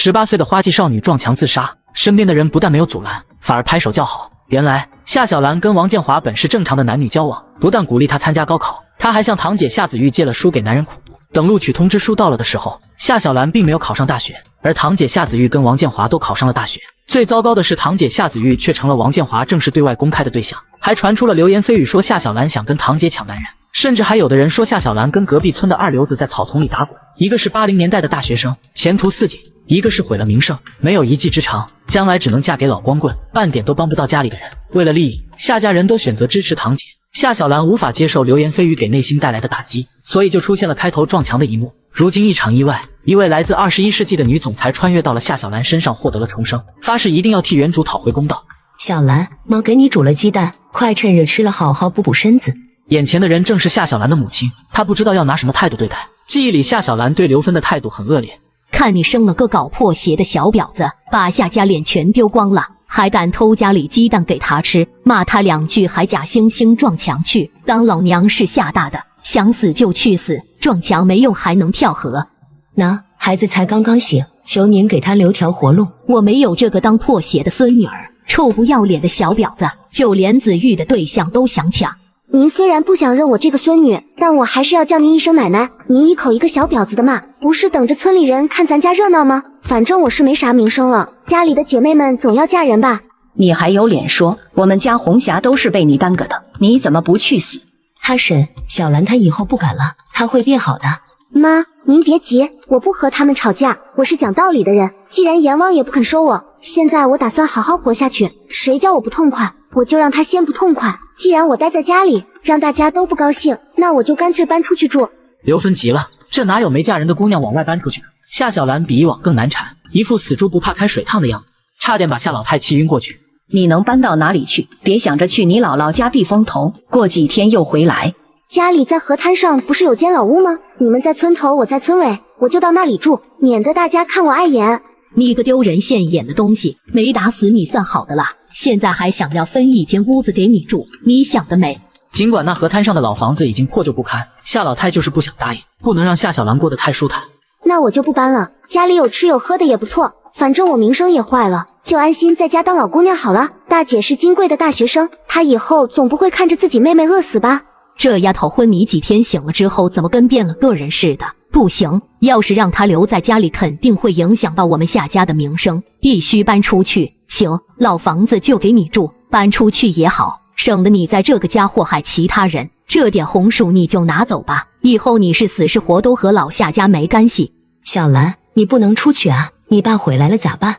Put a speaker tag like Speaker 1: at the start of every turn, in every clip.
Speaker 1: 18岁的花季少女撞墙自杀，身边的人不但没有阻拦，反而拍手叫好。原来夏小兰跟王建华本是正常的男女交往，不但鼓励他参加高考，他还向堂姐夏子玉借了书给男人苦读。等录取通知书到了的时候，夏小兰并没有考上大学，而堂姐夏子玉跟王建华都考上了大学。最糟糕的是，堂姐夏子玉却成了王建华正式对外公开的对象，还传出了流言蜚语说夏小兰想跟堂姐抢男人，甚至还有的人说夏小兰跟隔壁村的二流子在草丛里打滚，一个是80年代的大学生，前途似锦，一个是毁了名声，没有一技之长，将来只能嫁给老光棍，半点都帮不到家里的人。为了利益，夏家人都选择支持堂姐。夏小兰无法接受流言蜚语给内心带来的打击，所以就出现了开头撞墙的一幕。如今一场意外，一位来自21世纪的女总裁穿越到了夏小兰身上，获得了重生，发誓一定要替原主讨回公道。
Speaker 2: 小兰，妈给你煮了鸡蛋，快趁热吃了，好好补补身子。
Speaker 1: 眼前的人正是夏小兰的母亲，她不知道要拿什么态度对待。记忆里夏小兰对刘芬的态度很恶劣，
Speaker 3: 看你生了个搞破鞋的小婊子，把夏家脸全丢光了，还敢偷家里鸡蛋给他吃，骂他2句还假惺惺撞墙去，当老娘是夏大的，想死就去死，撞墙没用还能跳河。
Speaker 2: 那孩子才刚刚醒，求您给他留条活路。
Speaker 3: 我没有这个当破鞋的孙女儿，臭不要脸的小婊子，就连子玉的对象都想抢。
Speaker 4: 您虽然不想认我这个孙女，但我还是要叫您一声奶奶。您一口一个小婊子的骂，不是等着村里人看咱家热闹吗？反正我是没啥名声了，家里的姐妹们总要嫁人吧。
Speaker 5: 你还有脸说我们家红霞都是被你耽搁的，你怎么不去死？
Speaker 2: 他婶，小兰她以后不敢了，她会变好的。
Speaker 4: 妈，您别急，我不和他们吵架，我是讲道理的人。既然阎王也不肯收我，现在我打算好好活下去，谁叫我不痛快，我就让他先不痛快。既然我待在家里，让大家都不高兴，那我就干脆搬出去住。
Speaker 1: 刘芬急了，这哪有没嫁人的姑娘往外搬出去的？夏小兰比以往更难缠，一副死猪不怕开水烫的样子，差点把夏老太气晕过去。
Speaker 5: 你能搬到哪里去？别想着去你姥姥家避风头，过几天又回来。
Speaker 4: 家里在河滩上不是有间老屋吗？你们在村头，我在村尾，我就到那里住，免得大家看我碍眼。
Speaker 3: 你个丢人现眼的东西，没打死你算好的啦，现在还想要分一间屋子给你住，你想得美。
Speaker 1: 尽管那河滩上的老房子已经破旧不堪，夏老太就是不想答应，不能让夏小兰过得太舒坦。
Speaker 4: 那我就不搬了，家里有吃有喝的也不错，反正我名声也坏了，就安心在家当老姑娘好了。大姐是金贵的大学生，她以后总不会看着自己妹妹饿死吧？
Speaker 3: 这丫头昏迷几天醒了之后，怎么跟变了个人似的？不行，要是让她留在家里，肯定会影响到我们夏家的名声，必须搬出去。行，老房子就给你住，搬出去也好，省得你在这个家祸害其他人。这点红薯你就拿走吧，以后你是死是活都和老夏家没干系。
Speaker 2: 小兰，你不能出去啊，你爸回来了咋办？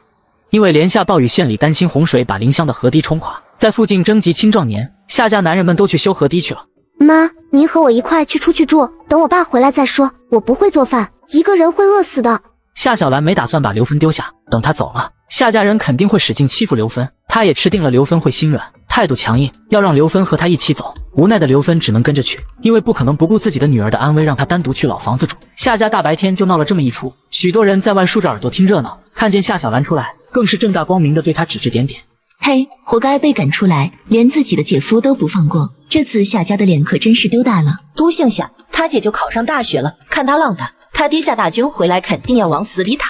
Speaker 1: 因为连下暴雨，县里担心洪水把邻乡的河堤冲垮，在附近征集青壮年，夏家男人们都去修河堤去了。
Speaker 4: 妈，您和我一块去出去住，等我爸回来再说。我不会做饭，一个人会饿死的。
Speaker 1: 夏小兰没打算把刘芬丢下，等她走了，夏家人肯定会使劲欺负刘芬，她也吃定了刘芬会心软，态度强硬，要让刘芬和她一起走。无奈的刘芬只能跟着去，因为不可能不顾自己的女儿的安危，让她单独去老房子住。夏家大白天就闹了这么一出，许多人在外竖着耳朵听热闹，看见夏小兰出来，更是正大光明的对她指指点点。
Speaker 2: 嘿，活该被赶出来，连自己的姐夫都不放过。这次夏家的脸可真是丢大了。
Speaker 6: 多姓夏，他姐就考上大学了，看他浪的，他爹夏大军回来肯定要往死里打。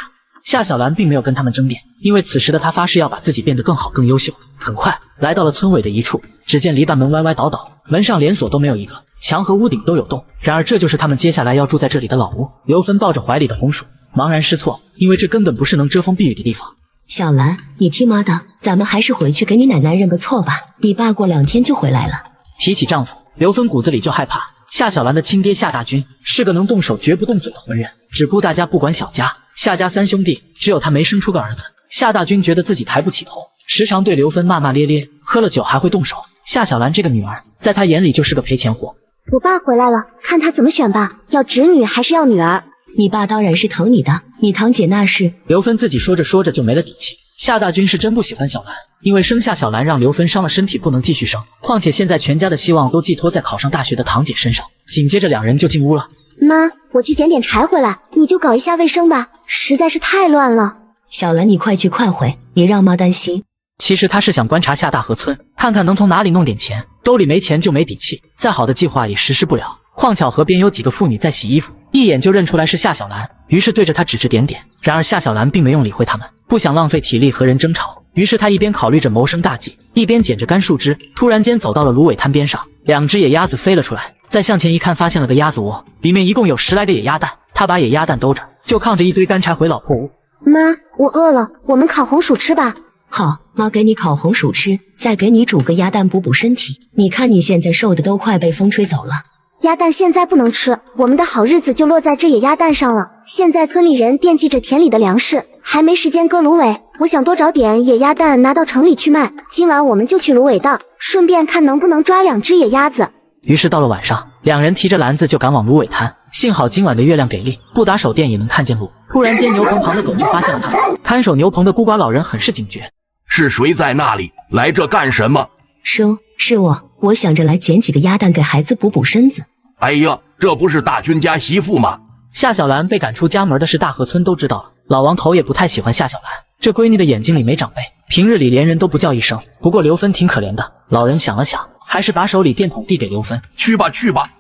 Speaker 1: 夏小兰并没有跟他们争辩，因为此时的她发誓要把自己变得更好更优秀。很快来到了村尾的一处，只见篱笆门歪歪倒倒，门上连锁都没有一个，墙和屋顶都有洞。然而这就是他们接下来要住在这里的老屋。刘芬抱着怀里的红薯茫然失措，因为这根本不是能遮风避雨的地方。
Speaker 2: 小兰，你听妈的，咱们还是回去给你奶奶认个错吧，你爸过2天就回来了。
Speaker 1: 提起丈夫，刘芬骨子里就害怕。夏小兰的亲爹夏大军是个能动手绝不动嘴的浑人，只顾大家不管小家。夏家3兄弟只有他没生出个儿子。夏大军觉得自己抬不起头，时常对刘芬骂骂咧咧，喝了酒还会动手。夏小兰这个女儿在他眼里就是个赔钱货。
Speaker 4: 我爸回来了，看他怎么选吧，要侄女还是要女儿？
Speaker 2: 你爸当然是疼你的，你堂姐那是……
Speaker 1: 刘芬自己说着说着就没了底气。夏大军是真不喜欢小兰，因为生下小兰让刘芬伤了身体，不能继续生。况且现在全家的希望都寄托在考上大学的堂姐身上。紧接着2人就进屋了。
Speaker 4: 妈，我去捡点柴回来，你就搞一下卫生吧，实在是太乱了。
Speaker 2: 小兰，你快去快回，别让妈担心。
Speaker 1: 其实他是想观察夏大河村，看看能从哪里弄点钱，兜里没钱就没底气，再好的计划也实施不了。况巧河边有几个妇女在洗衣服，一眼就认出来是夏小兰，于是对着她指指点点。然而夏小兰并没用理会他们，不想浪费体力和人争吵，于是她一边考虑着谋生大计，一边捡着干树枝，突然间走到了芦苇滩边上，两只野鸭子飞了出来。再向前一看，发现了个鸭子窝，里面一共有10来个野鸭蛋。她把野鸭蛋兜着，就扛着一堆干柴回老婆屋。
Speaker 4: 妈，我饿了，我们烤红薯吃吧。
Speaker 2: 好，妈给你烤红薯吃，再给你煮个鸭蛋补补身体。你看你现在瘦的都快被风吹走了。
Speaker 4: 鸭蛋现在不能吃，我们的好日子就落在这野鸭蛋上了。现在村里人惦记着田里的粮食，还没时间割芦苇。我想多找点野鸭蛋拿到城里去卖。今晚我们就去芦苇荡，顺便看能不能抓2只野鸭子。
Speaker 1: 于是到了晚上，两人提着篮子就赶往芦苇滩。幸好今晚的月亮给力，不打手电也能看见路。突然间，牛棚旁的狗就发现了他们。看守牛棚的孤寡老人很是警觉。
Speaker 7: 是谁在那里？来这干什么？
Speaker 2: 是我想着来捡几个鸭蛋给孩子补补身子。
Speaker 7: 哎呀，这不是大军家媳妇吗？
Speaker 1: 夏小兰被赶出家门的事大河村都知道了，老王头也不太喜欢夏小兰，这闺女的眼睛里没长辈，平日里连人都不叫一声。不过刘芬挺可怜的，老人想了想，还是把手里电筒递给刘芬。
Speaker 7: 去吧，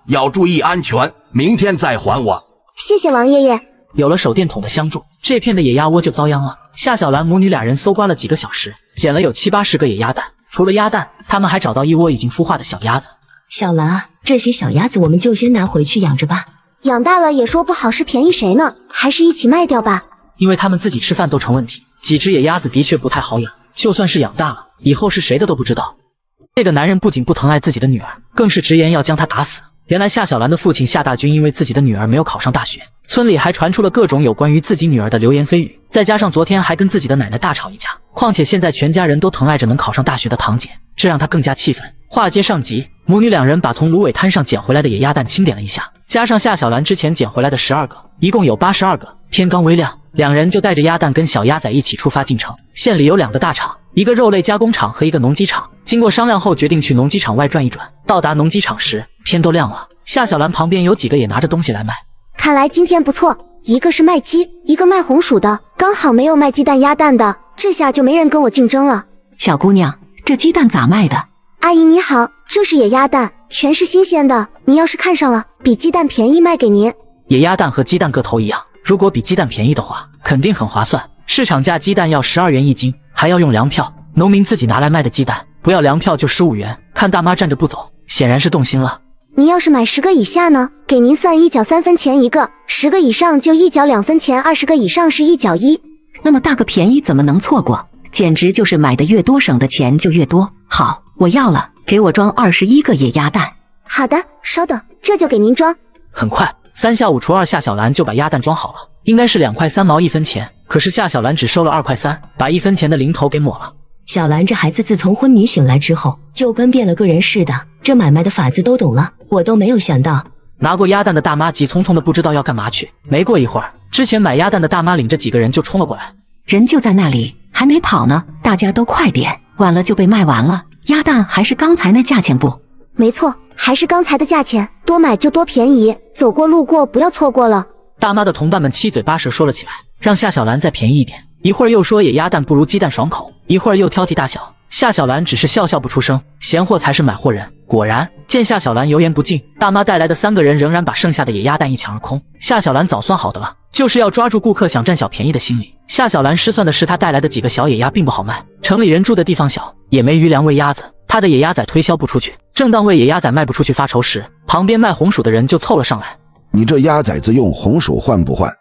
Speaker 7: 要注意安全，明天再还我。
Speaker 4: 谢谢王爷爷。
Speaker 1: 有了手电筒的相助，这片的野鸭窝就遭殃了。夏小兰母女俩人搜刮了几个小时，捡了有7、80个野鸭蛋。除了鸭蛋，他们还找到一窝已经孵化的小鸭子。
Speaker 2: 小兰啊，这些小鸭子我们就先拿回去养着吧。
Speaker 4: 养大了也说不好是便宜谁呢，还是一起卖掉吧。
Speaker 1: 因为他们自己吃饭都成问题，几只野鸭子的确不太好养，就算是养大了，以后是谁的都不知道。这个男人不仅不疼爱自己的女儿，更是直言要将她打死。原来夏小兰的父亲夏大军因为自己的女儿没有考上大学，村里还传出了各种有关于自己女儿的流言蜚语，再加上昨天还跟自己的奶奶大吵一架，况且现在全家人都疼爱着能考上大学的堂姐，这让他更加气愤。话接上集，母女两人把从芦苇滩上捡回来的野鸭蛋清点了一下，加上夏小兰之前捡回来的12个，一共有82个。天刚微亮，两人就带着鸭蛋跟小鸭仔一起出发进城。县里有2个大厂，一个肉类加工厂和一个农机厂。经过商量后，决定去农机厂外转一转。到达农机厂时，天都亮了。夏小兰旁边有几个也拿着东西来卖。
Speaker 4: 看来今天不错，一个是卖鸡，一个卖红薯的，刚好没有卖鸡蛋鸭蛋的，这下就没人跟我竞争了。
Speaker 5: 小姑娘，这鸡蛋咋卖的？
Speaker 4: 阿姨你好，这是野鸭蛋，全是新鲜的，您要是看上了，比鸡蛋便宜卖给您。
Speaker 1: 野鸭蛋和鸡蛋个头一样，如果比鸡蛋便宜的话，肯定很划算。市场价鸡蛋要12元1斤，还要用粮票。农民自己拿来卖的鸡蛋，不要粮票就15元。看大妈站着不走，显然是动心了。
Speaker 4: 您要是买10个以下呢，给您算1角3分钱一个；10个以上就1角2分钱，20个以上是1角1。
Speaker 5: 那么大个便宜怎么能错过？简直就是买的越多省的钱就越多。好，我要了，给我装21个野鸭蛋。
Speaker 4: 好的，稍等，这就给您装。
Speaker 1: 很快，3下5除2，夏小兰就把鸭蛋装好了，应该是2块3毛1分钱。可是夏小兰只收了2块3，把1分钱的零头给抹了。
Speaker 2: 小兰这孩子自从昏迷醒来之后，就跟变了个人似的，这买卖的法子都懂了，我都没有想到。
Speaker 1: 拿过鸭蛋的大妈急匆匆的不知道要干嘛去。没过一会儿，之前买鸭蛋的大妈领着几个人就冲了过来。
Speaker 5: 人就在那里，还没跑呢，大家都快点，晚了就被卖完了。鸭蛋还是刚才那价钱不？
Speaker 4: 没错，还是刚才的价钱，多买就多便宜，走过路过不要错过了。
Speaker 1: 大妈的同伴们七嘴八舌说了起来，让夏小兰再便宜一点。一会儿又说野鸭蛋不如鸡蛋爽口，一会儿又挑剔大小。夏小兰只是笑笑不出声，闲货才是买货人。果然，见夏小兰油盐不进，大妈带来的3个人仍然把剩下的野鸭蛋一抢而空。夏小兰早算好的了，就是要抓住顾客想占小便宜的心理。夏小兰失算的是她带来的几个小野鸭并不好卖，城里人住的地方小，也没余粮喂鸭子，她的野鸭仔推销不出去。正当为野鸭仔卖不出去发愁时，旁边卖红薯的人就凑了上来。
Speaker 8: 你这鸭崽子用红薯换不换？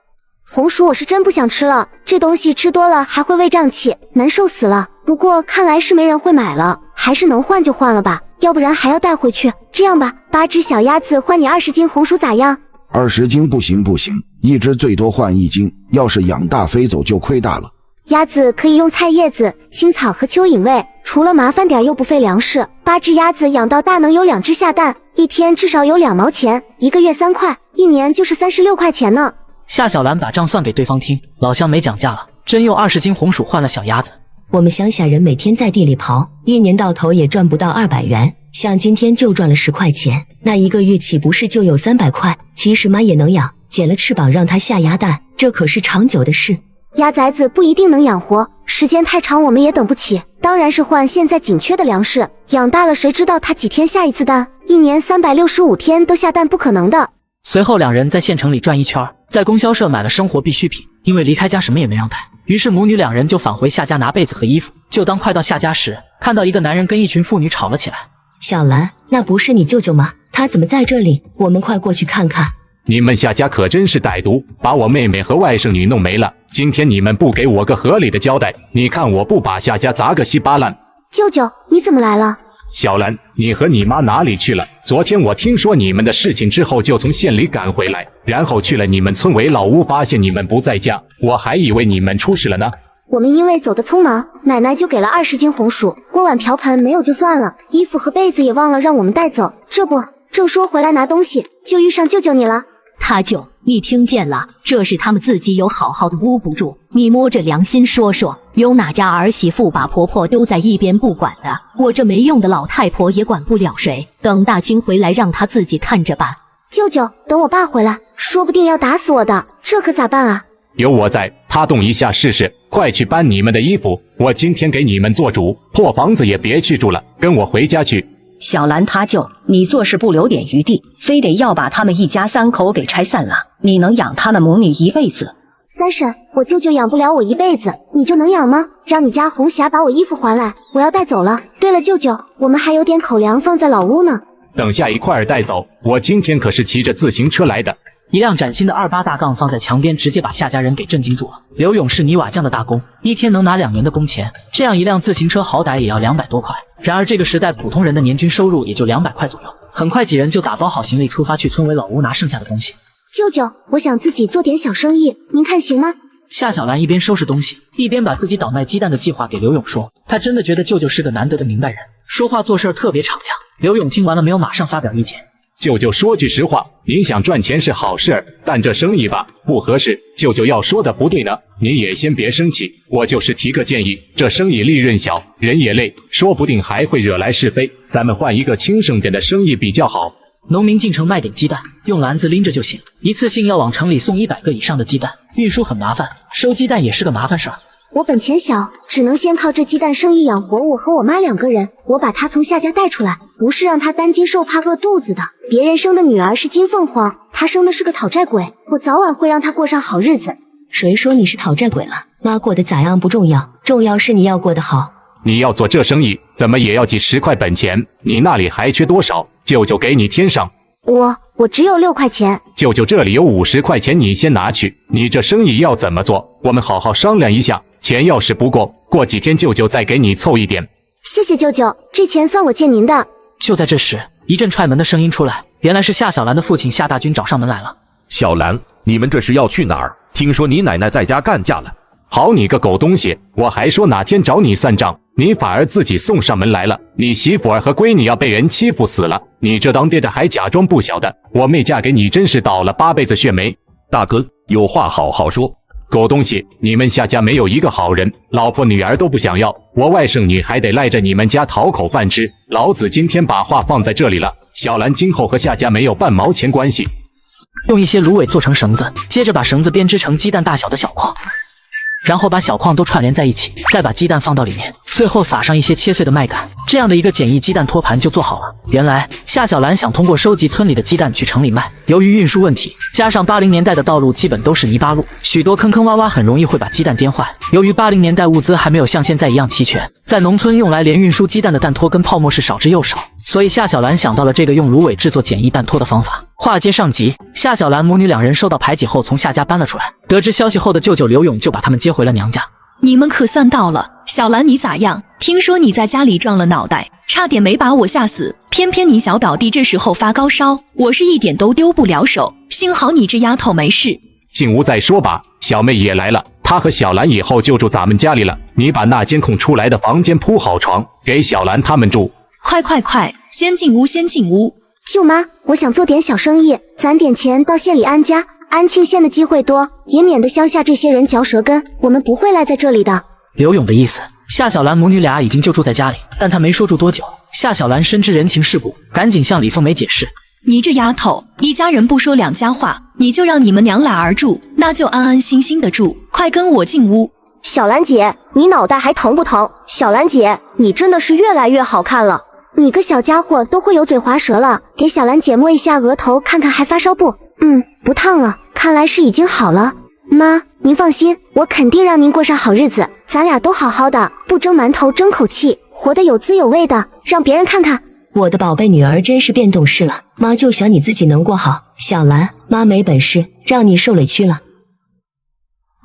Speaker 4: 红薯我是真不想吃了，这东西吃多了还会胃胀气，难受死了。不过看来是没人会买了，还是能换就换了吧，要不然还要带回去。这样吧，8只小鸭子换你20斤红薯咋样
Speaker 8: ？20斤不行，一只最多换1斤，要是养大飞走就亏大了。
Speaker 4: 鸭子可以用菜叶子、青草和蚯蚓喂，除了麻烦点又不费粮食。8只鸭子养到大能有2只下蛋，一天至少有2毛钱，1个月3块，一年就是36块钱呢。
Speaker 1: 夏小兰把账算给对方听，老乡没讲价了，真用20斤红薯换了小鸭子。
Speaker 2: 我们乡下人每天在地里刨，一年到头也赚不到200元，像今天就赚了10块钱，那1个月岂不是就有300块？其实妈也能养，剪了翅膀让它下鸭蛋，这可是长久的事。
Speaker 4: 鸭崽子不一定能养活，时间太长我们也等不起。当然是换现在紧缺的粮食。养大了谁知道它几天下一次蛋？一年365天都下蛋不可能的。
Speaker 1: 随后两人在县城里转一圈，在供销社买了生活必需品，因为离开家什么也没让带，于是母女两人就返回夏家拿被子和衣服。就当快到夏家时，看到一个男人跟一群妇女吵了起来。
Speaker 2: 小兰，那不是你舅舅吗？他怎么在这里？我们快过去看看。
Speaker 9: 你们夏家可真是歹毒，把我妹妹和外甥女弄没了。今天你们不给我个合理的交代，你看我不把夏家砸个稀巴烂！
Speaker 4: 舅舅，你怎么来了？
Speaker 9: 小兰，你和你妈哪里去了？昨天我听说你们的事情之后，就从县里赶回来，然后去了你们村委老屋，发现你们不在家，我还以为你们出事了呢。
Speaker 4: 我们因为走得匆忙，奶奶就给了20斤红薯，锅碗瓢盆没有就算了，衣服和被子也忘了让我们带走。这不，正说回来拿东西，就遇上舅舅你了。
Speaker 3: 他舅，你听见了？这是他们自己有好好的屋不住，你摸着良心说说，有哪家儿媳妇把婆婆丢在一边不管的？我这没用的老太婆也管不了谁，等大金回来让她自己看着办。
Speaker 4: 舅舅，等我爸回来，说不定要打死我的，这可咋办啊？
Speaker 9: 有我在，他动一下试试。快去搬你们的衣服，我今天给你们做主，破房子也别去住了，跟我回家去。
Speaker 6: 小兰他舅，你做事不留点余地，非得要把他们一家3口给拆散了，你能养他们母女一辈子？
Speaker 4: 三婶，我舅舅养不了我一辈子，你就能养吗？让你家红霞把我衣服还来，我要带走了。对了，舅舅，我们还有点口粮放在老屋呢，
Speaker 9: 等下一块儿带走，我今天可是骑着自行车来的。
Speaker 1: 一辆崭新的28大杠放在墙边，直接把夏家人给震惊住了。刘勇是泥瓦匠的大工，一天能拿2年的工钱，这样一辆自行车好歹也要200多块。然而这个时代普通人的年均收入也就200块左右。很快几人就打包好行李出发去村委老屋拿剩下的东西。
Speaker 4: 舅舅，我想自己做点小生意，您看行吗？
Speaker 1: 夏小兰一边收拾东西，一边把自己倒卖鸡蛋的计划给刘勇说。她真的觉得舅舅是个难得的明白人，说话做事特别敞亮。刘勇听完了没有马上发表意见。
Speaker 9: 舅舅说句实话，您想赚钱是好事儿，但这生意吧不合适。舅舅要说的不对呢，您也先别生气，我就是提个建议，这生意利润小，人也累，说不定还会惹来是非，咱们换一个轻省点的生意比较好。
Speaker 1: 农民进城卖点鸡蛋，用篮子拎着就行，一次性要往城里送100个以上的鸡蛋，运输很麻烦，收鸡蛋也是个麻烦事儿。
Speaker 4: 我本钱小，只能先靠这鸡蛋生意养活我和我妈2个人。我把她从夏家带出来，不是让她担惊受怕饿肚子的。别人生的女儿是金凤凰，她生的是个讨债鬼，我早晚会让她过上好日子。
Speaker 2: 谁说你是讨债鬼了？妈过得咋样不重要，重要是你要过得好。
Speaker 9: 你要做这生意，怎么也要几10块本钱，你那里还缺多少？舅舅给你添上。
Speaker 4: 我只有6块钱。
Speaker 9: 舅舅这里有50块钱，你先拿去。你这生意要怎么做？我们好好商量一下。钱要是不够，过几天舅舅再给你凑一点。
Speaker 4: 谢谢舅舅，这钱算我借您的。
Speaker 1: 就在这时，一阵踹门的声音出来，原来是夏小兰的父亲夏大军找上门来了。
Speaker 10: 小兰，你们这是要去哪儿？听说你奶奶在家干架了。
Speaker 9: 好你个狗东西，我还说哪天找你算账，你反而自己送上门来了。你媳妇儿和闺女要被人欺负死了，你这当爹的还假装不晓得。我妹嫁给你真是倒了8辈子血霉。
Speaker 10: 大哥，有话好好说。
Speaker 9: 狗东西，你们夏家没有一个好人，老婆女儿都不想要，我外甥女还得赖着你们家讨口饭吃。老子今天把话放在这里了，小兰今后和夏家没有半毛钱关系。
Speaker 1: 用一些芦苇做成绳子，接着把绳子编织成鸡蛋大小的小框，然后把小框都串联在一起，再把鸡蛋放到里面，最后撒上一些切碎的麦秆，这样的一个简易鸡蛋托盘就做好了。原来夏小兰想通过收集村里的鸡蛋去城里卖，由于运输问题，加上80年代的道路基本都是泥巴路，许多坑坑洼洼很容易会把鸡蛋颠坏。由于80年代物资还没有像现在一样齐全，在农村用来连运输鸡蛋的蛋托跟泡沫是少之又少，所以夏小兰想到了这个用芦苇制作简易蛋托的方法。话接上集，夏小兰母女2人受到排挤后从夏家搬了出来，得知消息后的舅舅刘勇就把他们接回了娘家。
Speaker 11: 你们可算到了，小兰你咋样？听说你在家里撞了脑袋，差点没把我吓死，偏偏你小表弟这时候发高烧，我是一点都丢不了手，幸好你这丫头没事。
Speaker 9: 进屋再说吧，小妹也来了，她和小兰以后就住咱们家里了，你把那间空出来的房间铺好床，给小兰他们住。
Speaker 11: 快，先进屋，先进屋。
Speaker 4: 舅妈，我想做点小生意，攒点钱到县里安家，安庆县的机会多，也免得乡下这些人嚼舌根，我们不会赖在这里的。
Speaker 1: 刘勇的意思，夏小兰母女俩已经就住在家里，但他没说住多久。夏小兰深知人情世故，赶紧向李凤梅解释。
Speaker 11: 你这丫头，一家人不说两家话，你就让你们娘俩儿住，那就安安心心的住，快跟我进屋。
Speaker 4: 小兰姐，你脑袋还疼不疼？小兰姐，你真的是越来越好看了。你个小家伙都会油嘴滑舌了，给小兰姐摸一下额头，看看还发烧不？不烫了，看来是已经好了。妈，您放心，我肯定让您过上好日子，咱俩都好好的，不蒸馒头争口气，活得有滋有味的，让别人看看。
Speaker 2: 我的宝贝女儿真是变懂事了，妈就想你自己能过好。小兰，妈没本事，让你受委屈了。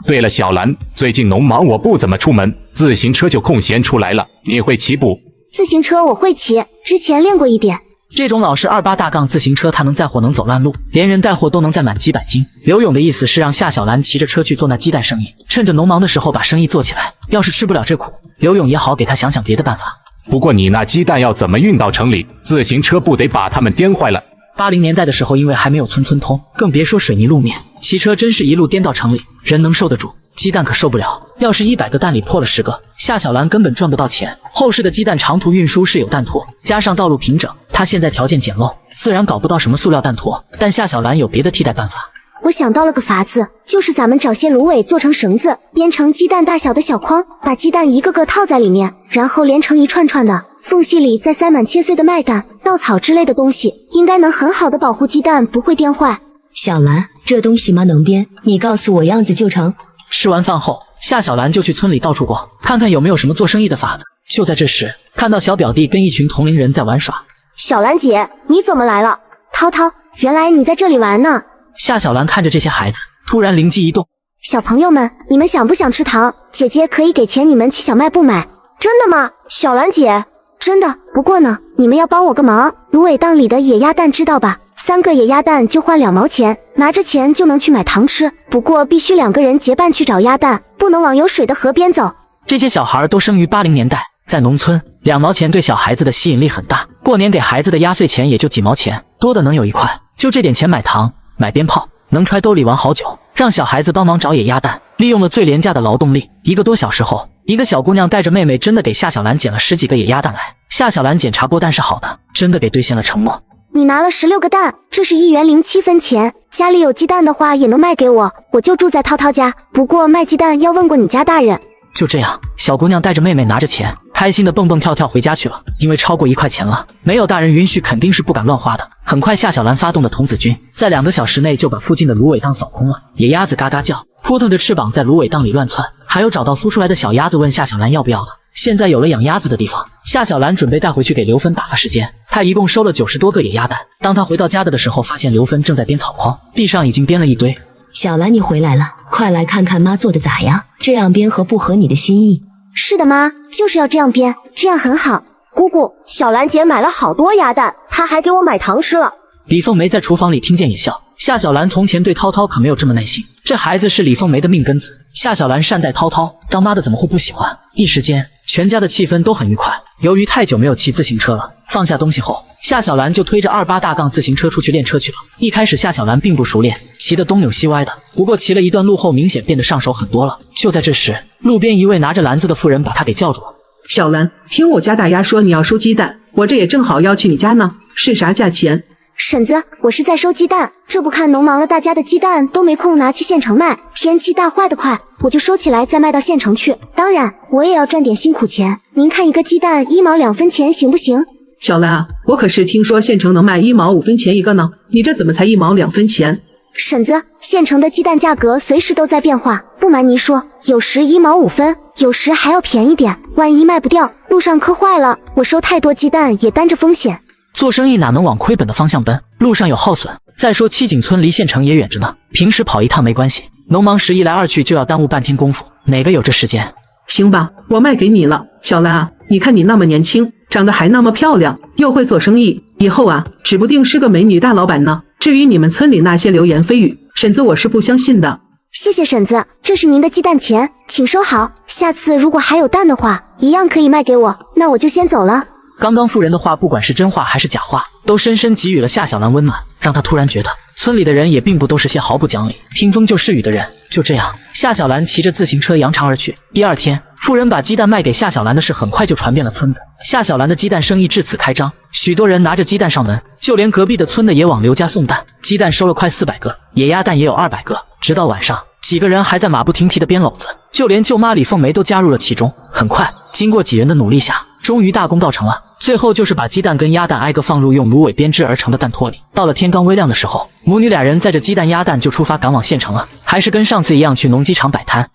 Speaker 9: 对了，小兰，最近农忙，我不怎么出门，自行车就空闲出来了。你会骑不？
Speaker 4: 自行车我会骑，之前练过一点。
Speaker 1: 这种老式28大杠自行车，它能载货能走烂路，连人带货都能载满几百斤。刘勇的意思是让夏小兰骑着车去做那鸡蛋生意，趁着农忙的时候把生意做起来。要是吃不了这苦，刘勇也好给他想想别的办法。
Speaker 9: 不过你那鸡蛋要怎么运到城里？自行车不得把他们颠坏了
Speaker 1: ？80年代的时候，因为还没有村村通，更别说水泥路面，骑车真是一路颠到城里，人能受得住，鸡蛋可受不了。要是100个蛋里破了10个，夏小兰根本赚不到钱。后世的鸡蛋长途运输是有蛋托，加上道路平整，她现在条件简陋，自然搞不到什么塑料蛋托。但夏小兰有别的替代办法。
Speaker 4: 我想到了个法子，就是咱们找些芦苇做成绳子，编成鸡蛋大小的小筐，把鸡蛋一个个套在里面，然后连成一串串的，缝隙里再塞满切碎的麦秆、稻草之类的东西，应该能很好的保护鸡蛋不会颠坏。
Speaker 2: 小兰，这东西妈能编，你告诉我样子就成。
Speaker 1: 吃完饭后，夏小兰就去村里到处逛，看看有没有什么做生意的法子。就在这时，看到小表弟跟一群同龄人在玩耍。
Speaker 4: 小兰姐，你怎么来了？涛涛，原来你在这里玩呢。
Speaker 1: 夏小兰看着这些孩子，突然灵机一动。
Speaker 4: 小朋友们，你们想不想吃糖？姐姐可以给钱你们去小卖部买。真的吗？小兰姐，真的。不过呢，你们要帮我个忙，芦苇荡里的野鸭蛋知道吧？3个野鸭蛋就换2毛钱，拿着钱就能去买糖吃。不过必须2个人结伴去找鸭蛋，不能往有水的河边走。
Speaker 1: 这些小孩都生于80年代，在农村，2毛钱对小孩子的吸引力很大。过年给孩子的压岁钱也就几毛钱，多的能有1块。就这点钱买糖、买鞭炮，能揣兜里玩好久。让小孩子帮忙找野鸭蛋，利用了最廉价的劳动力。1个多小时后，一个小姑娘带着妹妹真的给夏小兰捡了10几个野鸭蛋来。夏小兰检查过蛋是好的，真的给兑现了承诺。
Speaker 4: 你拿了16个蛋，这是1元07分钱。家里有鸡蛋的话也能卖给我，我就住在涛涛家。不过卖鸡蛋要问过你家大人。
Speaker 1: 就这样，小姑娘带着妹妹拿着钱，开心的蹦蹦跳跳回家去了。因为超过1块钱了，没有大人允许，肯定是不敢乱花的。很快，夏小兰发动了童子军，在2个小时内就把附近的芦苇荡扫空了。野鸭子嘎嘎叫，扑腾着翅膀在芦苇荡里乱窜，还有找到孵出来的小鸭子问夏小兰要不要了。现在有了养鸭子的地方，夏小兰准备带回去给刘芬打发时间。她一共收了90多个野鸭蛋。当她回到家的时候，发现刘芬正在编草筐，地上已经编了一堆。
Speaker 2: 小兰，你回来了，快来看看妈做的咋样？这样编合不合你的心意？
Speaker 4: 是的妈，就是要这样编，这样很好。姑姑，小兰姐买了好多鸭蛋，她还给我买糖吃了。
Speaker 1: 李凤梅在厨房里听见也笑。夏小兰从前对涛涛可没有这么耐心，这孩子是李凤梅的命根子。夏小兰善待涛涛，当妈的怎么会不喜欢？一时间，全家的气氛都很愉快。由于太久没有骑自行车了，放下东西后，夏小兰就推着28大杠自行车出去练车去了。一开始夏小兰并不熟练，骑得东扭西歪的，不过骑了一段路后，明显变得上手很多了。就在这时，路边一位拿着篮子的妇人把她给叫住了。
Speaker 12: 小兰，听我家大丫说你要收鸡蛋，我这也正好要去你家呢，是啥价钱？
Speaker 4: 婶子，我是在收鸡蛋，这不看农忙了，大家的鸡蛋都没空拿去县城卖，天气大坏得快，我就收起来再卖到县城去。当然，我也要赚点辛苦钱。您看一个鸡蛋1毛2分钱行不行？
Speaker 12: 小兰啊，我可是听说县城能卖1毛5分钱一个呢，你这怎么才1毛2分钱？
Speaker 4: 婶子，县城的鸡蛋价格随时都在变化，不瞒您说，有时1毛5分，有时还要便宜点。万一卖不掉，路上磕坏了，我收太多鸡蛋也担着风险。
Speaker 1: 做生意哪能往亏本的方向奔？路上有耗损。再说七井村离县城也远着呢，平时跑一趟没关系，农忙时一来二去就要耽误半天功夫，哪个有这时间？
Speaker 12: 行吧，我卖给你了。小兰啊，你看你那么年轻，长得还那么漂亮，又会做生意，以后啊，指不定是个美女大老板呢。至于你们村里那些流言蜚语，婶子我是不相信的。
Speaker 4: 谢谢婶子，这是您的鸡蛋钱，请收好。下次如果还有蛋的话，一样可以卖给我。那我就先走了。
Speaker 1: 刚刚妇人的话，不管是真话还是假话，都深深给予了夏小兰温暖，让她突然觉得村里的人也并不都是些毫不讲理、听风就是雨的人。就这样，夏小兰骑着自行车扬长而去。第二天，妇人把鸡蛋卖给夏小兰的事很快就传遍了村子，夏小兰的鸡蛋生意至此开张，许多人拿着鸡蛋上门，就连隔壁的村的也往刘家送蛋。鸡蛋收了快400个，野鸭蛋也有200个。直到晚上，几个人还在马不停蹄的编篓子，就连舅妈李凤梅都加入了其中。很快，经过几人的努力下，终于大功告成了。最后就是把鸡蛋跟鸭蛋挨个放入用芦苇编织而成的蛋托里。到了天刚微亮的时候，母女俩人载着鸡蛋鸭蛋就出发赶往县城了，还是跟上次一样去农机场摆摊。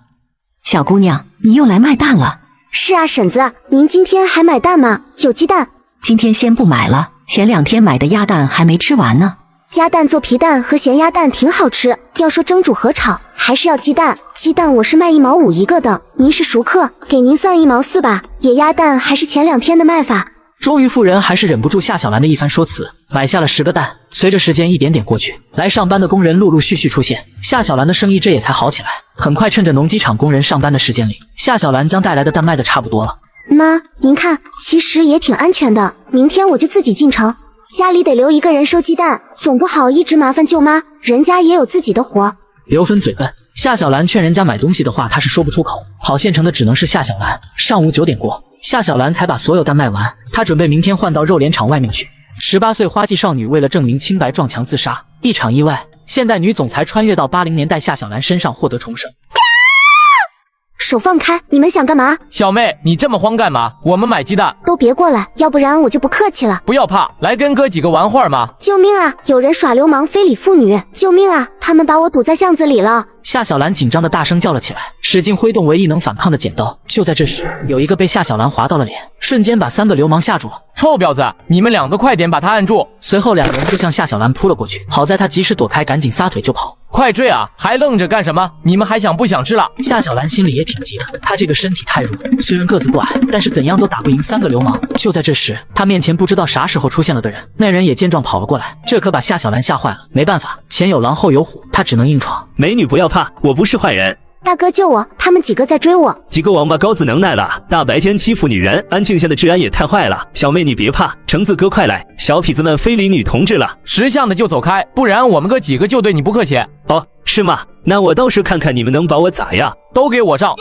Speaker 5: 小姑娘，你又来卖蛋了？
Speaker 4: 是啊，婶子，您今天还买蛋吗？有鸡蛋。
Speaker 5: 今天先不买了，前2天买的鸭蛋还没吃完呢。
Speaker 4: 鸭蛋做皮蛋和咸鸭蛋挺好吃，要说蒸煮和炒，还是要鸡蛋。鸡蛋我是卖1毛5一个的，您是熟客，给您算1毛4吧。野鸭蛋还是前2天的卖法。
Speaker 1: 终于妇人还是忍不住夏小兰的一番说辞，买下了10个蛋。随着时间一点点过去，来上班的工人陆陆续续出现，夏小兰的生意这也才好起来。很快，趁着农机场工人上班的时间里，夏小兰将带来的蛋卖得差不多了。
Speaker 4: 妈，您看，其实也挺安全的，明天我就自己进城，家里得留一个人收鸡蛋，总不好一直麻烦舅妈，人家也有自己的活。
Speaker 1: 刘芬嘴笨，夏小兰劝人家买东西的话，她是说不出口。跑县城的只能是夏小兰。上午9点过，夏小兰才把所有蛋卖完，她准备明天换到肉联厂外面去。18岁花季少女为了证明清白撞墙自杀，一场意外，现代女总裁穿越到80年代夏小兰身上获得重生。
Speaker 4: 手放开，你们想干嘛？
Speaker 13: 小妹，你这么慌干嘛？我们买鸡蛋。
Speaker 4: 都别过来，要不然我就不客气了。
Speaker 13: 不要怕，来跟哥几个玩会儿嘛。
Speaker 4: 救命啊！有人耍流氓非礼妇女！救命啊！他们把我堵在巷子里了。
Speaker 1: 夏小兰紧张的大声叫了起来，使劲挥动唯一能反抗的剪刀。就在这时，有一个被夏小兰划到了脸，瞬间把3个流氓吓住了。
Speaker 13: 臭婊子，你们2个快点把他按住！
Speaker 1: 随后2人就向夏小兰扑了过去，好在她及时躲开，赶紧撒腿就跑。
Speaker 13: 快追啊！还愣着干什么？你们还想不想吃了？
Speaker 1: 夏小兰心里也挺急的，她这个身体太弱，虽然个子不矮，但是怎样都打不赢3个流氓。就在这时，她面前不知道啥时候出现了个人，那人也见状跑了过来，这可把夏小兰吓坏了。没办法，前有狼后有虎，她只能硬闯。
Speaker 14: 美女不要怕，我不是坏人。
Speaker 4: 大哥救我，他们几个在追我。
Speaker 14: 几个王八羔子能耐了，大白天欺负女人，安庆县的治安也太坏了。小妹你别怕，橙子哥快来，小痞子们非礼女同志了。
Speaker 13: 识相的就走开，不然我们哥几个就对你不客气。
Speaker 14: 哦，是吗？那我倒是看看你们能把我咋样。
Speaker 13: 都给我上！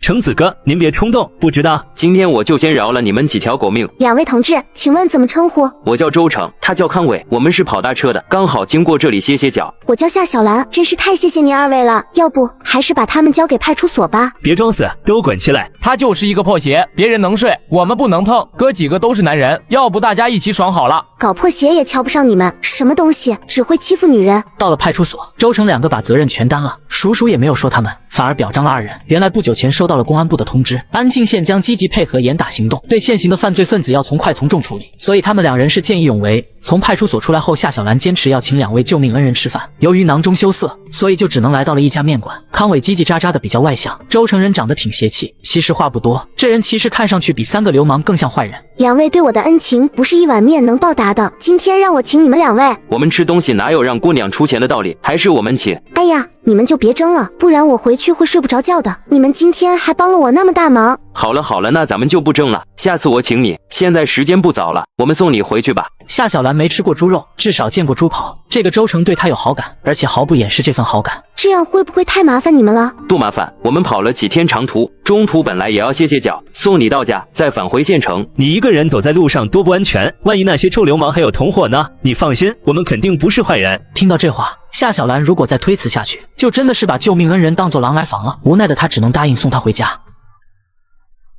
Speaker 14: 橙子哥，您别冲动，不知道
Speaker 15: 今天我就先饶了你们几条狗命。
Speaker 4: 2位同志，请问怎么称呼？
Speaker 15: 我叫周成，他叫康伟，我们是跑大车的，刚好经过这里歇歇脚。
Speaker 4: 我叫夏小兰，真是太谢谢您2位了，要不还是把他们交给派出所吧。
Speaker 14: 别装死，都滚起来！
Speaker 13: 他就是一个破鞋，别人能睡，我们不能碰。哥几个都是男人，要不大家一起爽好了。
Speaker 4: 搞破鞋也瞧不上你们，什么东西，只会欺负女人。
Speaker 1: 到了派出所，周成2个把责任全担了，叔叔也没有说他们，反而表彰了2人。原来不久前收到了公安部的通知，安庆县将积极配合严打行动，对现行的犯罪分子要从快从重处理，所以他们2人是见义勇为。从派出所出来后，夏小兰坚持要请2位救命恩人吃饭，由于囊中羞涩，所以就只能来到了一家面馆。康伟叽叽喳喳的比较外向，周成人长得挺邪气，其实话不多，这人其实看上去比3个流氓更像坏人。
Speaker 4: 2位对我的恩情不是一碗面能报答的，今天让我请你们2位。
Speaker 15: 我们吃东西哪有让姑娘出钱的道理，还是我们请。
Speaker 4: 哎呀，你们就别争了，不然我回去会睡不着觉的。你们今天还帮了我那么大忙。
Speaker 15: 好了好了，那咱们就不争了，下次我请你。现在时间不早了，我们送你回去吧。
Speaker 1: 夏小兰没吃过猪肉，至少见过猪跑。这个周成对她有好感，而且毫不掩饰这份好感。
Speaker 4: 这样会不会太麻烦你们了？
Speaker 15: 不麻烦，我们跑了几天长途，中途本来也要歇歇脚，送你到家，再返回县城。
Speaker 14: 你一个人走在路上多不安全，万一那些臭流氓还有同伙呢？你放心，我们肯定不是坏人。
Speaker 1: 听到这话，夏小兰如果再推辞下去，就真的是把救命恩人当作狼来防了。无奈的她只能答应送他回家。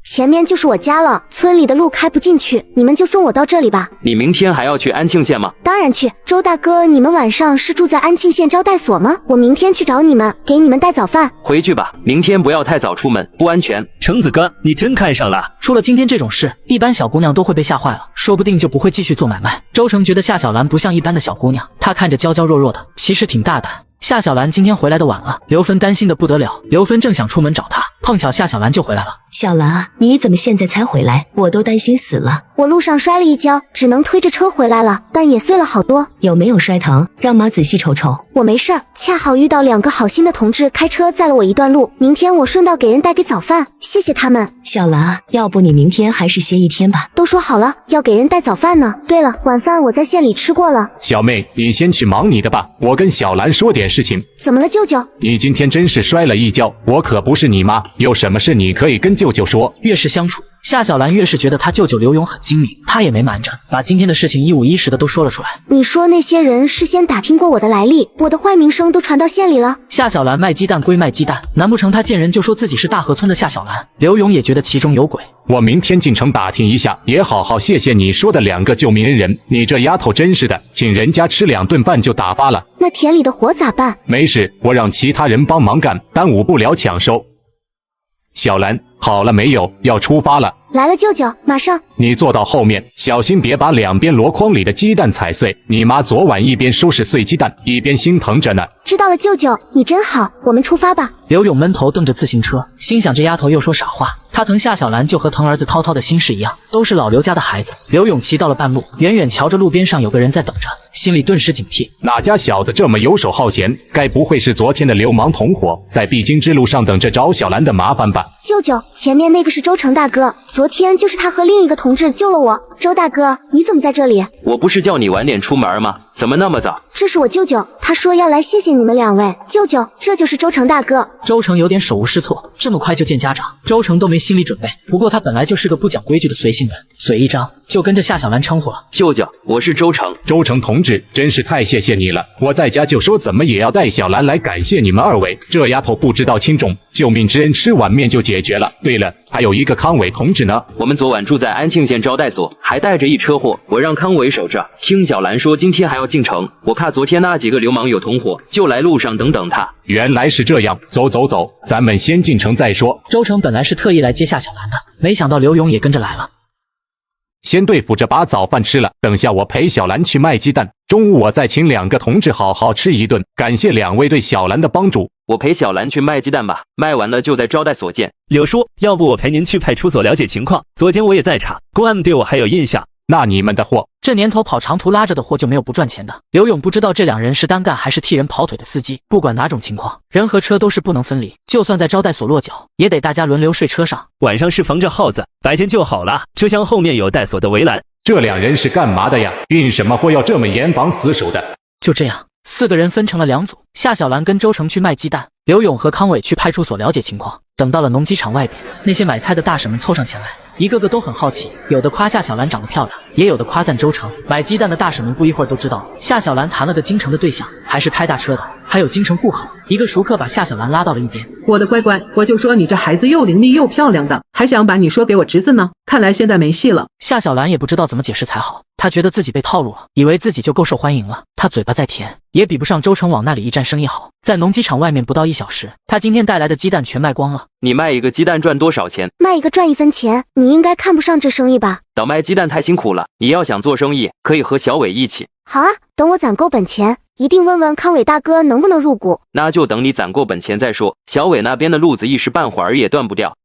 Speaker 4: 前面就是我家了，村里的路开不进去，你们就送我到这里吧。
Speaker 15: 你明天还要去安庆县吗？
Speaker 4: 当然去。周大哥，你们晚上是住在安庆县招待所吗？我明天去找你们，给你们带早饭。
Speaker 15: 回去吧，明天不要太早出门，不安全。
Speaker 14: 橙子哥，你真看上了。
Speaker 1: 出了今天这种事，一般小姑娘都会被吓坏了，说不定就不会继续做买卖。周成觉得夏小兰不像一般的小姑娘，她看着娇娇弱弱的，其实挺大胆。夏小兰今天回来的晚了，刘芬担心的不得了。刘芬正想出门找她，碰巧夏小兰就回来了。
Speaker 2: 小兰啊，你怎么现在才回来？我都担心死了。
Speaker 4: 我路上摔了一跤，只能推着车回来了，但也碎了好多。
Speaker 2: 有没有摔疼？让妈仔细瞅瞅。
Speaker 4: 我没事儿，恰好遇到2个好心的同志开车载了我一段路，明天我顺道给人带给早饭，谢谢他们。
Speaker 2: 小兰啊，要不你明天还是歇一天吧。
Speaker 4: 都说好了要给人带早饭呢。对了，晚饭我在县里吃过了。
Speaker 9: 小妹，你先去忙你的吧，我跟小兰说点事情。
Speaker 4: 怎么了，舅舅？
Speaker 9: 你今天真是摔了一跤，我可不是你妈，有什么事你可以跟舅舅说。
Speaker 1: 越是相处，夏小兰越是觉得她舅舅刘勇很精明，她也没瞒着，把今天的事情一五一十的都说了出来。
Speaker 4: 你说那些人事先打听过我的来历，我的坏名声都传到县里了。
Speaker 1: 夏小兰卖鸡蛋归卖鸡蛋，难不成她见人就说自己是大河村的夏小兰？刘勇也觉得其中有鬼。
Speaker 9: 我明天进城打听一下，也好好谢谢你说的2个救命恩人。你这丫头真是的，请人家吃2顿饭就打发了。
Speaker 4: 那田里的活咋办？
Speaker 9: 没事，我让其他人帮忙干，耽误不了抢收。小兰，好了没有？要出发了。
Speaker 4: 来了，舅舅，马上。
Speaker 9: 你坐到后面，小心别把2边箩筐里的鸡蛋踩碎。你妈昨晚一边收拾碎鸡蛋，一边心疼着呢。
Speaker 4: 知道了，舅舅，你真好，我们出发吧。
Speaker 1: 刘勇闷头瞪着自行车，心想这丫头又说傻话。他疼夏小兰就和疼儿子涛涛的心事一样，都是老刘家的孩子。刘勇骑到了半路，远远瞧着路边上有个人在等着，心里顿时警惕。
Speaker 9: 哪家小子这么游手好闲？该不会是昨天的流氓同伙，在必经之路上等着找小兰的麻烦吧？
Speaker 4: 舅舅，前面那个是周成大哥，昨天就是他和另一个同志救了我。周大哥，你怎么在这里？
Speaker 15: 我不是叫你晚点出门吗？怎么那么早？
Speaker 4: 这是我舅舅，他说要来谢谢你们2位。舅舅，这就是周成大哥。
Speaker 1: 周成有点手无失措，这么快就见家长，周成都没心理准备。不过他本来就是个不讲规矩的随性人，嘴一张就跟着夏小兰称呼了。
Speaker 15: 舅舅，我是周成。
Speaker 9: 周成同志，真是太谢谢你了。我在家就说怎么也要带小兰来感谢你们2位，这丫头不知道轻重，救命之恩吃碗面就解决了。对了，还有一个康伟同志呢。
Speaker 15: 我们昨晚住在安庆县招待所，还带着一车货，我让康伟守着。听小兰说今天还要进城，我怕昨天那几个流氓有同伙，就来路上等等他。
Speaker 9: 原来是这样，走，咱们先进城再说。
Speaker 1: 周成本来是特意来接夏小兰的，没想到刘勇也跟着来了。
Speaker 9: 先对付着把早饭吃了，等下我陪小兰去卖鸡蛋，中午我再请2个同志好好吃一顿，感谢2位对小兰的帮助。
Speaker 15: 我陪小兰去卖鸡蛋吧，卖完了就在招待所见。
Speaker 14: 柳叔，要不我陪您去派出所了解情况？昨天我也在场，公安对我还有印象。
Speaker 9: 那你们的货，
Speaker 1: 这年头跑长途拉着的货就没有不赚钱的。刘勇不知道这2人是单干还是替人跑腿的司机，不管哪种情况，人和车都是不能分离，就算在招待所落脚，也得大家轮流睡车上。
Speaker 14: 晚上是防着耗子，白天就好了。车厢后面有带锁的围栏。
Speaker 9: 这2人是干嘛的呀？运什么货要这么严防死守的？
Speaker 1: 就这样，4个人分成了2组，夏小兰跟周成去卖鸡蛋，刘勇和康伟去派出所了解情况。等到了农机场外边，那些买菜的大婶们凑上前来，一个个都很好奇，有的夸夏小兰长得漂亮，也有的夸赞周成。买鸡蛋的大婶们不一会儿都知道夏小兰谈了个京城的对象，还是开大车的，还有京城户口。一个熟客把夏小兰拉到了一边。
Speaker 12: 我的乖乖，我就说你这孩子又伶俐又漂亮的，还想把你说给我侄子呢，看来现在没戏了。
Speaker 1: 夏小兰也不知道怎么解释才好，她觉得自己被套路了，以为自己就够受欢迎了。她嘴巴再甜，也比不上周成往那里一站生意好。在农机场外面不到1小时，她今天带来的鸡蛋全卖光了。
Speaker 15: 你卖一个鸡蛋赚多少钱？
Speaker 4: 卖一个赚1分钱，你应该看不上这生意吧？
Speaker 15: 倒卖鸡蛋太辛苦了，你要想做生意，可以和小伟一起。
Speaker 4: 好啊，等我攒够本钱，一定问问康伟大哥能不能入股。
Speaker 15: 那就等你攒够本钱再说，小伟那边的路子一时半会儿也断不掉。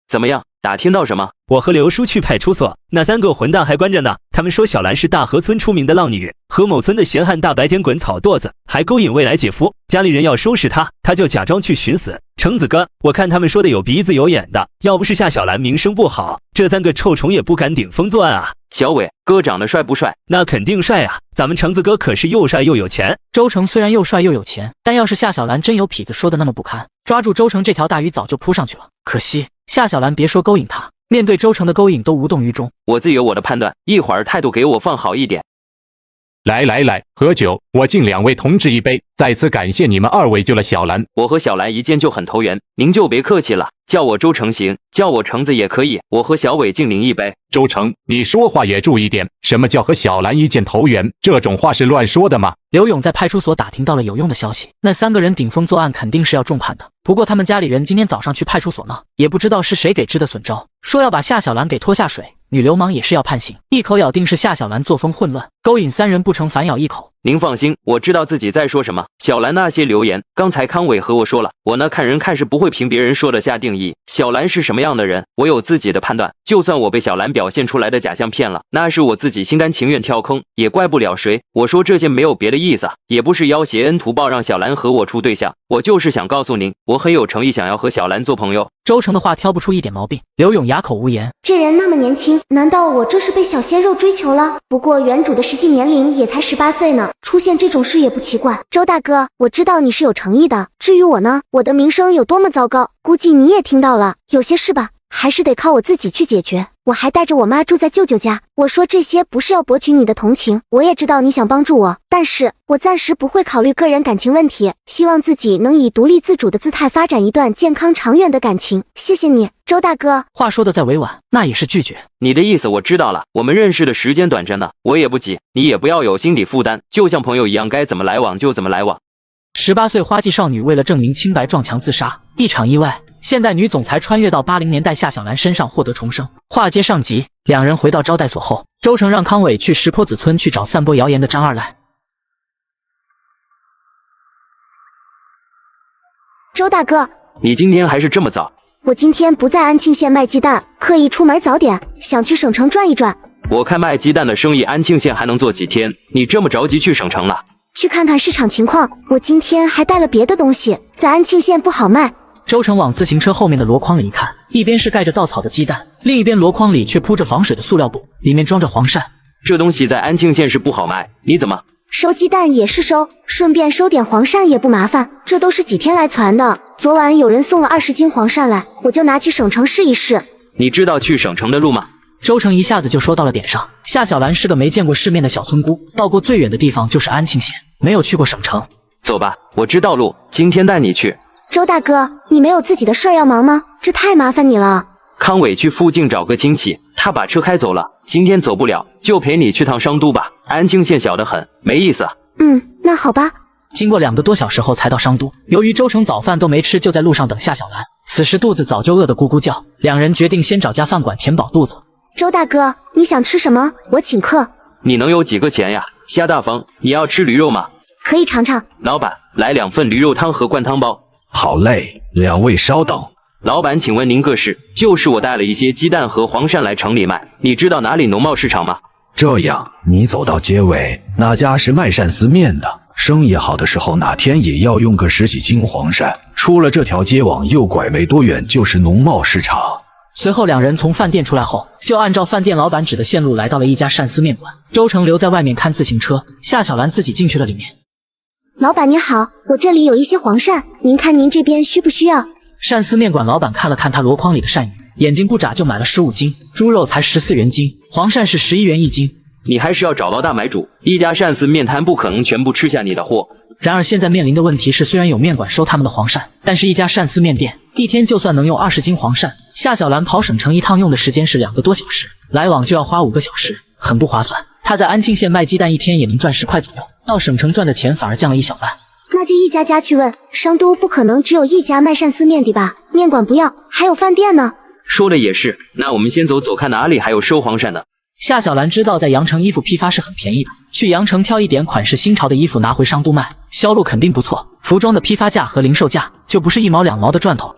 Speaker 15: 怎么样，打听到什么？
Speaker 14: 我和刘叔去派出所，那3个混蛋还关着呢。他们说小兰是大河村出名的浪女，和某村的闲汉大白天滚草垛子，还勾引未来姐夫。家里人要收拾她，她就假装去寻死。橙子哥，我看他们说的有鼻子有眼的，要不是夏小兰名声不好，这3个臭虫也不敢顶风作案啊。
Speaker 15: 小伟哥长得帅不帅？
Speaker 14: 那肯定帅啊，咱们橙子哥可是又帅又有钱。
Speaker 1: 周成虽然又帅又有钱，但要是夏小兰真有痞子说的那么不堪，抓住周成这条大鱼早就扑上去了。可惜夏小兰别说勾引他，面对周成的勾引都无动于衷。
Speaker 15: 我自有我的判断，一会儿态度给我放好一点。
Speaker 9: 来，喝酒，我敬2位同志一杯，再次感谢你们2位救了小兰。
Speaker 15: 我和小兰一见就很投缘，您就别客气了，叫我周成行，叫我橙子也可以。我和小伟敬您一杯。
Speaker 9: 周成，你说话也注意点，什么叫和小兰一见投缘？这种话是乱说的吗？
Speaker 1: 刘勇在派出所打听到了有用的消息，那3个人顶风作案肯定是要重判的。不过他们家里人今天早上去派出所呢，也不知道是谁给支的损招，说要把夏小兰给拖下水，女流氓也是要判刑，一口咬定是夏小兰作风混乱，勾引3人不成反咬一口。
Speaker 15: 您放心，我知道自己在说什么。小兰那些流言，刚才康伟和我说了，我呢看人看事不会凭别人说的下定义。小兰是什么样的人，我有自己的判断。就算我被小兰表现出来的假象骗了，那是我自己心甘情愿跳坑，也怪不了谁。我说这些没有别的意思，也不是要挟恩图报让小兰和我处对象，我就是想告诉您，我很有诚意想要和小兰做朋友。
Speaker 1: 周成的话挑不出一点毛病，刘勇哑口无言。
Speaker 4: 这人那么年轻，难道我这是被小鲜肉追求了？不过原主的实际年龄也才18岁呢，出现这种事也不奇怪。周大哥，我知道你是有诚意的，至于我呢，我的名声有多么糟糕，估计你也听到了。有些事吧，还是得靠我自己去解决。我还带着我妈住在舅舅家。我说这些不是要博取你的同情，我也知道你想帮助我，但是我暂时不会考虑个人感情问题，希望自己能以独立自主的姿态发展一段健康长远的感情。谢谢你，周大哥。
Speaker 1: 话说的再委婉，那也是拒绝。
Speaker 15: 你的意思我知道了，我们认识的时间短着呢，我也不急，你也不要有心理负担，就像朋友一样，该怎么来往就怎么来往。
Speaker 1: 18岁花季少女为了证明清白撞墙自杀，一场意外，现代女总裁穿越到80年代夏小兰身上获得重生。话接上集，两人回到招待所后，周成让康伟去石坡子村去找散播谣言的张二来。
Speaker 4: 周大哥，
Speaker 15: 你今天还是这么早？
Speaker 4: 我今天不在安庆县卖鸡蛋，刻意出门早点，想去省城转一转。
Speaker 15: 我看卖鸡蛋的生意安庆县还能做几天，你这么着急去省城了？
Speaker 4: 去看看市场情况，我今天还带了别的东西，在安庆县不好卖。
Speaker 1: 周成往自行车后面的箩筐里一看，一边是盖着稻草的鸡蛋，另一边箩筐里却铺着防水的塑料布，里面装着黄鳝。
Speaker 15: 这东西在安庆县是不好卖，你怎么？
Speaker 4: 收鸡蛋也是收，顺便收点黄鳝也不麻烦，这都是几天来攒的。昨晚有人送了20斤黄鳝来，我就拿去省城试一试。
Speaker 15: 你知道去省城的路吗？
Speaker 1: 周成一下子就说到了点上。夏小兰是个没见过世面的小村姑，到过最远的地方就是安庆县，没有去过省城。
Speaker 15: 走吧，我知道路，今天带你去。
Speaker 4: 周大哥，你没有自己的事儿要忙吗？这太麻烦你了。
Speaker 15: 康伟去附近找个亲戚，他把车开走了，今天走不了，就陪你去趟商都吧。安庆县小得很，没意思。
Speaker 4: 那好吧。
Speaker 1: 经过2个多小时后才到商都，由于周成早饭都没吃，就在路上等夏小兰。此时肚子早就饿得咕咕叫，两人决定先找家饭馆填饱肚子。
Speaker 4: 周大哥，你想吃什么？我请客。
Speaker 15: 你能有几个钱呀？夏大风，你要吃驴肉吗？
Speaker 4: 可以尝尝。
Speaker 15: 老板，来2份驴肉汤和灌汤包。
Speaker 16: 好嘞，两位稍等。
Speaker 15: 老板，请问您个事？就是我带了一些鸡蛋和黄鳝来城里卖，你知道哪里农贸市场吗？
Speaker 16: 这样，你走到街尾，那家是卖鳝丝面的，生意好的时候哪天也要用个10几斤黄鳝。出了这条街往右拐没多远就是农贸市场。
Speaker 1: 随后两人从饭店出来后，就按照饭店老板指的线路来到了一家鳝丝面馆。周成留在外面看自行车，夏小兰自己进去了里面。
Speaker 4: 老板您好，我这里有一些黄鳝，您看您这边需不需要？
Speaker 1: 鳝丝面馆老板看了看他箩筐里的鳝鱼，眼睛不眨就买了15斤，猪肉才14元斤，黄鳝是11元1斤。
Speaker 15: 你还是要找到大买主，一家鳝丝面摊不可能全部吃下你的货。
Speaker 1: 然而现在面临的问题是，虽然有面馆收他们的黄鳝，但是一家鳝丝面店一天就算能用20斤黄鳝，夏小兰跑省城一趟用的时间是2个多小时，来往就要花5个小时，很不划算。他在安庆县卖鸡蛋一天也能赚10块左右，到省城赚的钱反而降了1小半。
Speaker 4: 那就一家家去问，商都不可能只有一家卖鳝丝面的吧？面馆不要，还有饭店呢。
Speaker 15: 说的也是，那我们先走走看哪里还有收黄鳝的。
Speaker 1: 夏小兰知道在羊城衣服批发是很便宜的，去羊城挑一点款式新潮的衣服拿回商都卖，销路肯定不错。服装的批发价和零售价就不是1毛2毛的赚头。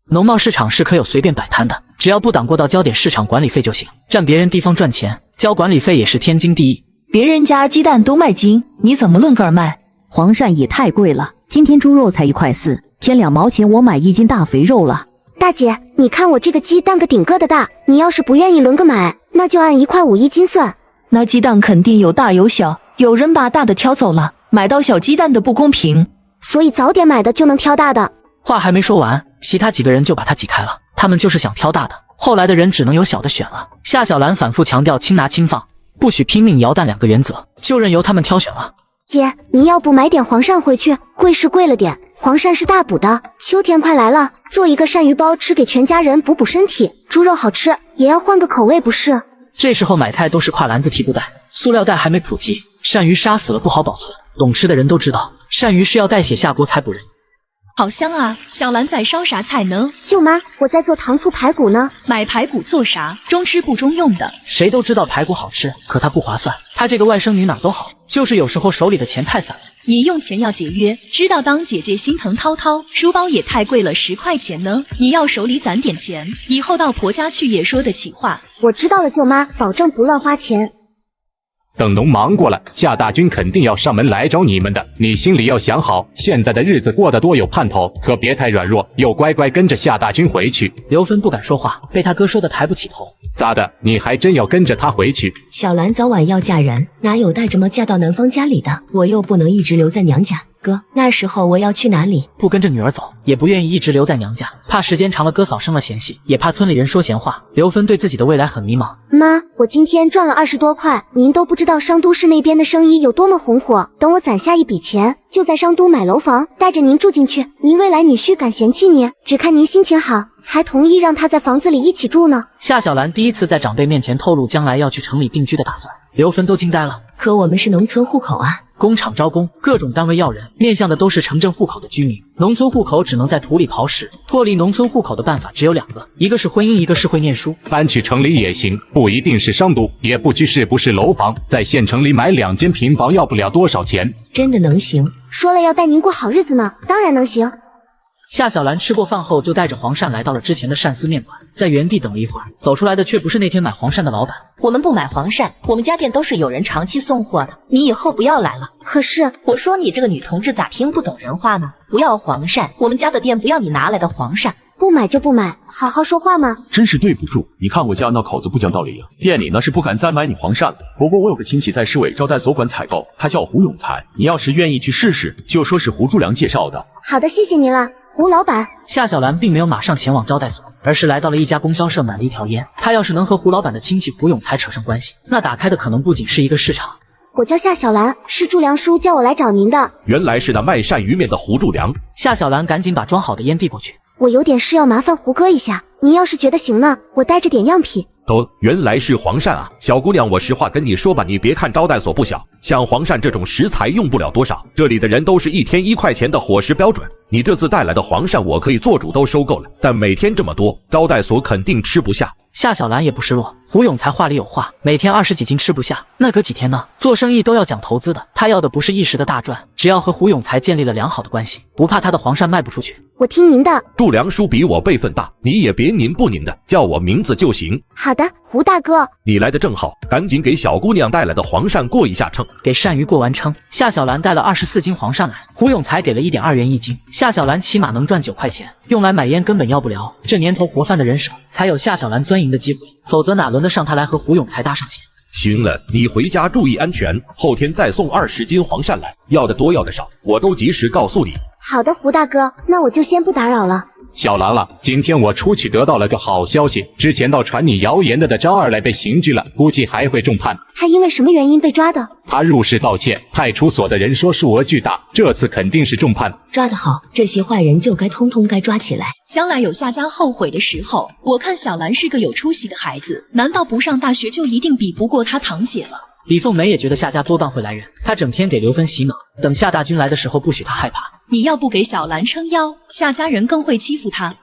Speaker 1: 农贸市场是可有随便摆摊的，只要不挡过道交点市场管理费就行，占别人地方赚钱，交管理费也是天经地义。
Speaker 17: 别人家鸡蛋都卖斤，你怎么论个儿卖？
Speaker 18: 黄鳝也太贵了，今天猪肉才1块4，添2毛钱我买1斤大肥肉了。
Speaker 4: 大姐，你看我这个鸡蛋个顶个的大，你要是不愿意轮个买，那就按1块5一斤算。
Speaker 17: 那鸡蛋肯定有大有小，有人把大的挑走了，买到小鸡蛋的不公平。
Speaker 4: 所以早点买的就能挑大的。
Speaker 1: 话还没说完，其他几个人就把他挤开了，他们就是想挑大的，后来的人只能有小的选了。夏小兰反复强调轻拿轻放，不许拼命摇蛋2个原则，就任由他们挑选了。
Speaker 4: 姐，您要不买点黄鳝回去？贵是贵了点，黄鳝是大补的，秋天快来了，做一个鳝鱼包吃给全家人补补身体。猪肉好吃，也要换个口味不是？
Speaker 1: 这时候买菜都是挎篮子提布袋，塑料袋还没普及，鳝鱼杀死了不好保存，懂吃的人都知道，鳝鱼是要带血下锅才补人。
Speaker 11: 好香啊！小兰在烧啥菜呢？
Speaker 4: 舅妈，我在做糖醋排骨呢。
Speaker 11: 买排骨做啥？中吃不中用的。
Speaker 1: 谁都知道排骨好吃，可它不划算。她这个外甥女哪都好，就是有时候手里的钱太散了。
Speaker 11: 你用钱要节约，知道当姐姐心疼涛涛，书包也太贵了，10块钱呢。你要手里攒点钱，以后到婆家去也说得起话。
Speaker 4: 我知道了，舅妈，保证不乱花钱。
Speaker 9: 等农忙过了，夏大军肯定要上门来找你们的，你心里要想好，现在的日子过得多有盼头，可别太软弱，又乖乖跟着夏大军回去。
Speaker 1: 刘芬不敢说话，被他哥说的抬不起头。
Speaker 9: 咋的？你还真要跟着他回去？
Speaker 2: 小兰早晚要嫁人，哪有带着么嫁到男方家里的？我又不能一直留在娘家。哥，那时候我要去哪里？
Speaker 1: 不跟着女儿走，也不愿意一直留在娘家，怕时间长了哥嫂生了嫌隙，也怕村里人说闲话。刘芬对自己的未来很迷茫。
Speaker 4: 妈，我今天赚了20多块，您都不知道商都市那边的生意有多么红火。等我攒下一笔钱，就在商都买楼房，带着您住进去。您未来女婿敢嫌弃你，只看您心情好，才同意让他在房子里一起住呢。
Speaker 1: 夏小兰第一次在长辈面前透露将来要去城里定居的打算，刘芬都惊呆了。
Speaker 2: 可我们是农村户口啊。
Speaker 1: 工厂招工，各种单位要人，面向的都是城镇户口的居民。农村户口只能在土里刨食，脱离农村户口的办法只有2个，一个是婚姻，一个是会念书。
Speaker 9: 搬去城里也行，不一定是商都，也不拘是不是楼房，在县城里买2间平房要不了多少钱。
Speaker 2: 真的能行？
Speaker 4: 说了要带您过好日子呢，当然能行。
Speaker 1: 夏小兰吃过饭后就带着黄鳝来到了之前的鳝丝面馆，在原地等了一会儿，走出来的却不是那天买黄鳝的老板。
Speaker 19: 我们不买黄鳝，我们家店都是有人长期送货的，你以后不要来了。
Speaker 4: 可是
Speaker 19: 我说你这个女同志咋听不懂人话呢？不要黄鳝，我们家的店不要你拿来的黄鳝。
Speaker 4: 不买就不买，好好说话嘛。
Speaker 20: 真是对不住，你看我家那口子不讲道理啊，店里呢是不敢再买你黄鳝了。不过我有个亲戚在市委招待所管采购，他叫胡永才，你要是愿意去试试，就说是胡柱良介绍的。
Speaker 4: 好的，谢谢您了，胡老板。
Speaker 1: 夏小兰并没有马上前往招待所，而是来到了一家供销社买了一条烟。她要是能和胡老板的亲戚胡永才扯上关系，那打开的可能不仅是一个市场。
Speaker 4: 我叫夏小兰，是柱良叔叫我来找您的。
Speaker 10: 原来是那卖鳝鱼面的胡柱良。
Speaker 1: 夏小兰赶紧把装好的烟递过去。
Speaker 4: 我有点事要麻烦胡哥一下，您要是觉得行呢，我带着点样品。
Speaker 10: 原来是黄鳝啊，小姑娘，我实话跟你说吧，你别看招待所不小，像黄鳝这种食材用不了多少，这里的人都是1天1块钱的伙食标准。你这次带来的黄鳝，我可以做主都收购了，但每天这么多，招待所肯定吃不下。
Speaker 1: 夏小兰也不失落，胡永才话里有话，每天20几斤吃不下，那隔几天呢？做生意都要讲投资的，他要的不是一时的大赚，只要和胡永才建立了良好的关系，不怕他的黄鳝卖不出去。
Speaker 4: 我听您的。
Speaker 10: 柱良叔比我辈分大，你也别您不您的，叫我名字就行。
Speaker 4: 好的，胡大哥。
Speaker 10: 你来的正好，赶紧给小姑娘带来的黄鳝过一下称。
Speaker 1: 给鳝鱼过完称，夏小兰带了24斤黄鳝来，胡永才给了1.2元1斤。夏小兰起码能赚9块钱，用来买烟根本要不了。这年头活饭的人少，才有夏小兰钻营的机会，否则哪轮得上她来和胡永才搭上线？
Speaker 10: 行了，你回家注意安全，后天再送20斤黄鳝来，要的多要的少，我都及时告诉你。
Speaker 4: 好的，胡大哥，那我就先不打扰了。
Speaker 9: 小兰了，今天我出去得到了个好消息，之前到传你谣言的张二来被刑拘了，估计还会重判。
Speaker 4: 他因为什么原因被抓的？
Speaker 9: 他入室盗窃，派出所的人说数额巨大，这次肯定是重判。
Speaker 2: 抓得好，这些坏人就该通通该抓起来。
Speaker 11: 将来有夏家后悔的时候，我看小兰是个有出息的孩子，难道不上大学就一定比不过她堂姐了？
Speaker 1: 李凤梅也觉得夏家多半会来人，她整天给刘芬洗脑，等夏大军来的时候不许她害怕。
Speaker 11: 你要不给小兰撑腰，夏家人更会欺负她。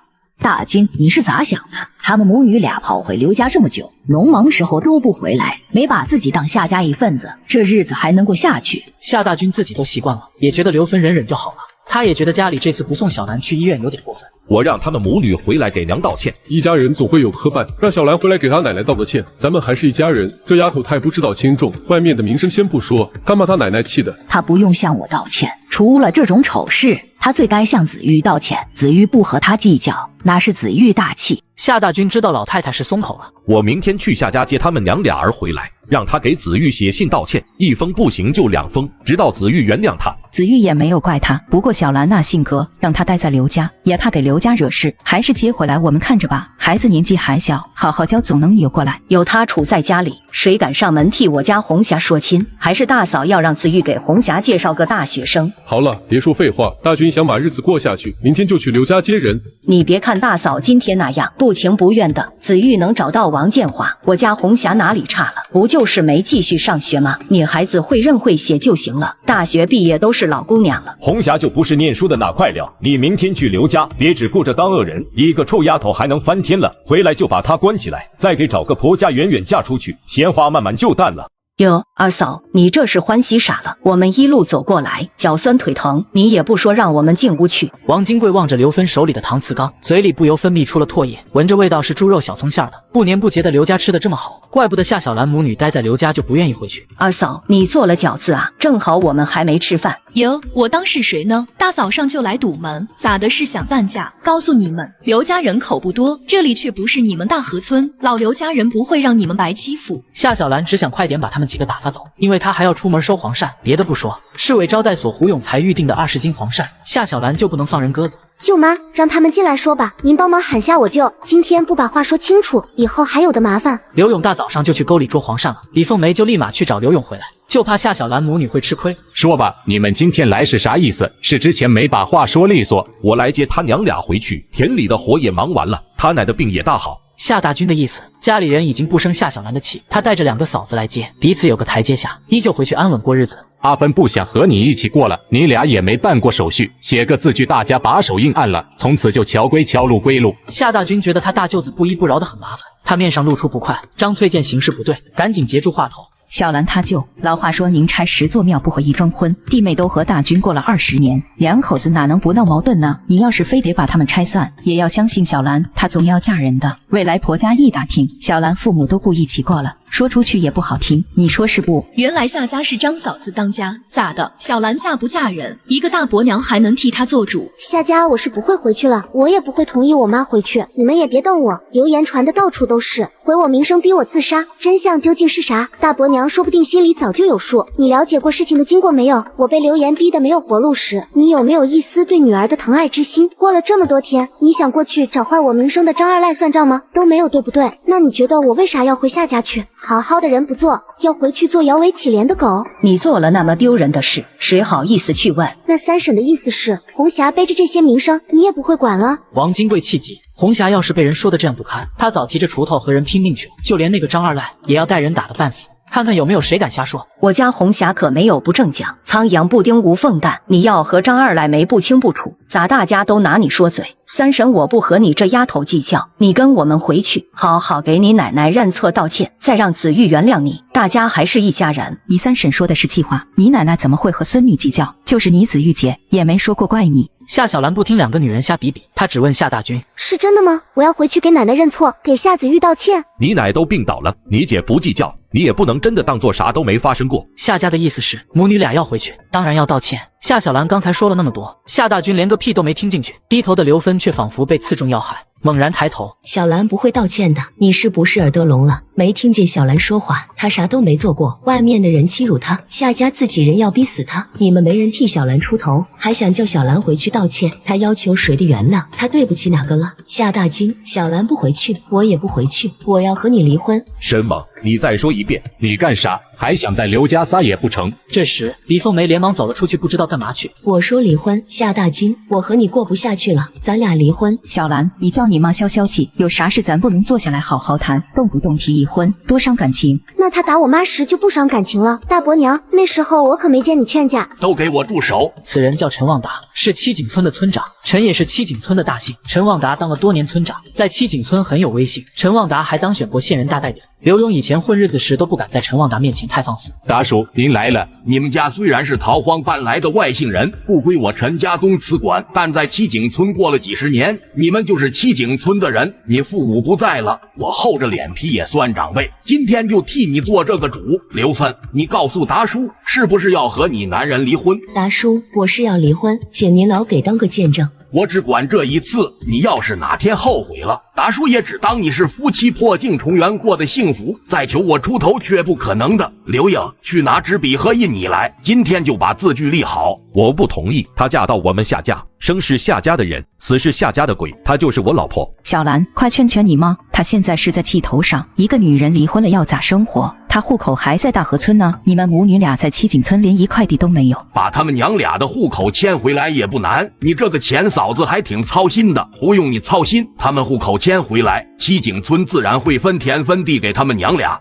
Speaker 21: 大军，你是咋想的？他们母女俩跑回刘家这么久，农忙时候都不回来，没把自己当夏家一份子，这日子还能过下去？
Speaker 1: 夏大军自己都习惯了，也觉得刘芬忍忍就好了。他也觉得家里这次不送小兰去医院有点过分。
Speaker 10: 我让他们母女回来给娘道歉。
Speaker 22: 一家人总会有磕绊，让小兰回来给她奶奶道个歉。咱们还是一家人。这丫头太不知道轻重，外面的名声先不说，干把她奶奶气的。
Speaker 21: 她不用向我道歉，除了这种丑事，她最该向子玉道歉。子玉不和她计较，那是子玉大气。
Speaker 1: 夏大军知道老太太是松口了，
Speaker 10: 我明天去夏家接他们娘俩儿回来，让他给子玉写信道歉，1封不行就2封，直到子玉原谅他。
Speaker 21: 子玉也没有怪他，不过小兰那性格，让他待在刘家，也怕给刘家惹事，还是接回来我们看着吧。孩子年纪还小，好好教总能有过来。
Speaker 6: 有他处在家里，谁敢上门替我家红霞说亲？还是大嫂要让子玉给红霞介绍个大学生？
Speaker 22: 好了，别说废话，大军想把日子过下去，明天就去刘家接人。
Speaker 6: 你别看大嫂今天那样不情不愿的，子玉能找到王建华，我家红霞哪里差了？不就是没继续上学吗？女孩子会认会写就行了，大学毕业都是老姑娘了。
Speaker 23: 红霞就不是念书的那块料，你明天去刘家，别只顾着当恶人，一个臭丫头还能翻天了，回来就把她关起来，再给找个婆家远远嫁出去，闲话慢慢就淡了。
Speaker 6: 哟，二嫂，你这是欢喜傻了。我们一路走过来，脚酸腿疼，你也不说让我们进屋去。
Speaker 1: 王金贵望着刘芬手里的搪瓷缸，嘴里不由分泌出了唾液，闻着味道是猪肉小葱馅的。不年不节的刘家吃的这么好，怪不得夏小兰母女待在刘家就不愿意回去。
Speaker 6: 二嫂，你做了饺子啊？正好我们还没吃饭。
Speaker 11: 哟，我当是谁呢？大早上就来堵门，咋的？是想半价？告诉你们，刘家人口不多，这里却不是你们大河村，老刘家人不会让你们白欺负。
Speaker 1: 夏小兰只想快点把他们们几个打发走，因为他还要出门收黄鳝。别的不说，市委招待所胡永才预定的20斤黄鳝，夏小兰就不能放人鸽子。
Speaker 4: 舅妈，让他们进来说吧，您帮忙喊下我舅。今天不把话说清楚，以后还有的麻烦。
Speaker 1: 刘勇大早上就去沟里捉黄鳝了，李凤梅就立马去找刘勇回来，就怕夏小兰母女会吃亏。
Speaker 9: 说吧，你们今天来是啥意思？是之前没把话说利索？
Speaker 10: 我来接他娘俩回去，田里的活也忙完了，他奶的病也大好。
Speaker 1: 夏大军的意思，家里人已经不生夏小兰的气，他带着2个嫂子来接，彼此有个台阶下，依旧回去安稳过日子。
Speaker 9: 阿芬不想和你一起过了，你俩也没办过手续，写个字据大家把手印按了，从此就桥归桥，路归路。
Speaker 1: 夏大军觉得他大舅子不依不饶的很麻烦，他面上露出不快。张翠见形势不对，赶紧截住话头。
Speaker 21: 小兰她舅，老话说宁拆10座庙不毁一桩婚，弟妹都和大军过了20年，两口子哪能不闹矛盾呢？你要是非得把他们拆散，也要相信小兰，她总要嫁人的。未来婆家一打听，小兰父母都不一起过了，说出去也不好听，你说是不？
Speaker 11: 原来夏家是张嫂子当家，咋的？小兰嫁不嫁人，一个大伯娘还能替她做主？
Speaker 4: 夏家我是不会回去了，我也不会同意我妈回去。你们也别瞪我，流言传的到处都是，毁我名声，逼我自杀，真相究竟是啥？大伯娘说不定心里早就有数。你了解过事情的经过没有？我被流言逼得没有活路时，你有没有一丝对女儿的疼爱之心？过了这么多天，你想过去找坏我名声的张二赖算账吗？都没有，对不对？那你觉得我为啥要回夏家去？好好的人不做，要回去做摇尾乞怜的狗？
Speaker 6: 你做了那么丢人的事，谁好意思去问？
Speaker 4: 那三婶的意思是，红霞背着这些名声，你也不会管了？
Speaker 1: 王金贵气急，红霞要是被人说的这样不堪，他早提着锄头和人拼命去，就连那个张二赖也要带人打得半死。看看有没有谁敢瞎说。
Speaker 6: 我家红霞可没有不正讲，苍阳不叮无缝蛋。你要和张二来没不清不楚，咋大家都拿你说嘴？三婶，我不和你这丫头计较，你跟我们回去，好好给你奶奶认错道歉，再让子玉原谅你，大家还是一家人。
Speaker 21: 你三婶说的是气话，你奶奶怎么会和孙女计较？就是你子玉姐也没说过怪你。
Speaker 1: 夏小兰不听2个女人瞎比比，她只问夏大军：
Speaker 4: 是真的吗？我要回去给奶奶认错，给夏子玉道歉。
Speaker 10: 你奶都病倒了，你姐不计较，你也不能真的当做啥都没发生过。
Speaker 1: 夏家的意思是母女俩要回去，当然要道歉。夏小兰刚才说了那么多，夏大军连个屁都没听进去，低头的刘芬却仿佛被刺中要害，猛然抬头：
Speaker 2: 小兰不会道歉的，你是不是耳朵聋了？没听见小兰说话？她啥都没做过，外面的人欺辱她，夏家自己人要逼死她，你们没人替小兰出头，还想叫小兰回去道歉？她要求谁的缘呢？她对不起哪个了？夏大军，小兰不回去，我也不回去，我要和你离婚。
Speaker 10: 什么？你再说一遍，
Speaker 9: 你干啥？还想在刘家撒野不成？
Speaker 1: 这时李凤梅连忙走了出去，不知道干嘛去。
Speaker 2: 我说离婚，夏大军，我和你过不下去了，咱俩离婚。
Speaker 21: 小兰，你叫你妈消消气，有啥事咱不能坐下来好好谈，动不动提离婚，多伤感情。
Speaker 4: 那他打我妈时就不伤感情了？大伯娘，那时候我可没见你劝架。
Speaker 3: 都给我住手！
Speaker 1: 此人叫陈旺达，是七井村的村长，陈也是七井村的大姓。陈旺达当了多年村长，在七井村很有威信。陈旺达还当选过县人大代表。刘勇以前混日子时都不敢在陈旺达面前太放肆。
Speaker 9: 达叔，您来了。
Speaker 3: 你们家虽然是逃荒搬来的外姓人，不归我陈家宗此管，但在七井村过了几十年，你们就是七井村的人。你父母不在了，我厚着脸皮也算长辈，今天就替你做这个主。刘芬，你告诉达叔，是不是要和你男人离婚？
Speaker 2: 达叔，我是要离婚，请您老给当个见证。
Speaker 3: 我只管这一次，你要是哪天后悔了，达叔也只当你是夫妻破镜重圆过得幸福，再求我出头却不可能的。刘颖，去拿纸笔和印泥来，今天就把字据立好。
Speaker 10: 我不同意，她嫁到我们夏家，生是夏家的人，死是夏家的鬼，她就是我老婆。
Speaker 21: 小兰，快劝劝你妈，她现在是在气头上，一个女人离婚了要咋生活？她户口还在大河村呢，你们母女俩在七井村连一块地都没有。
Speaker 3: 把他们娘俩的户口迁回来也不难，你这个钱嫂子还挺操心的。不用你操心，他们户口迁回来，七井村自然会分田分地给他们娘俩。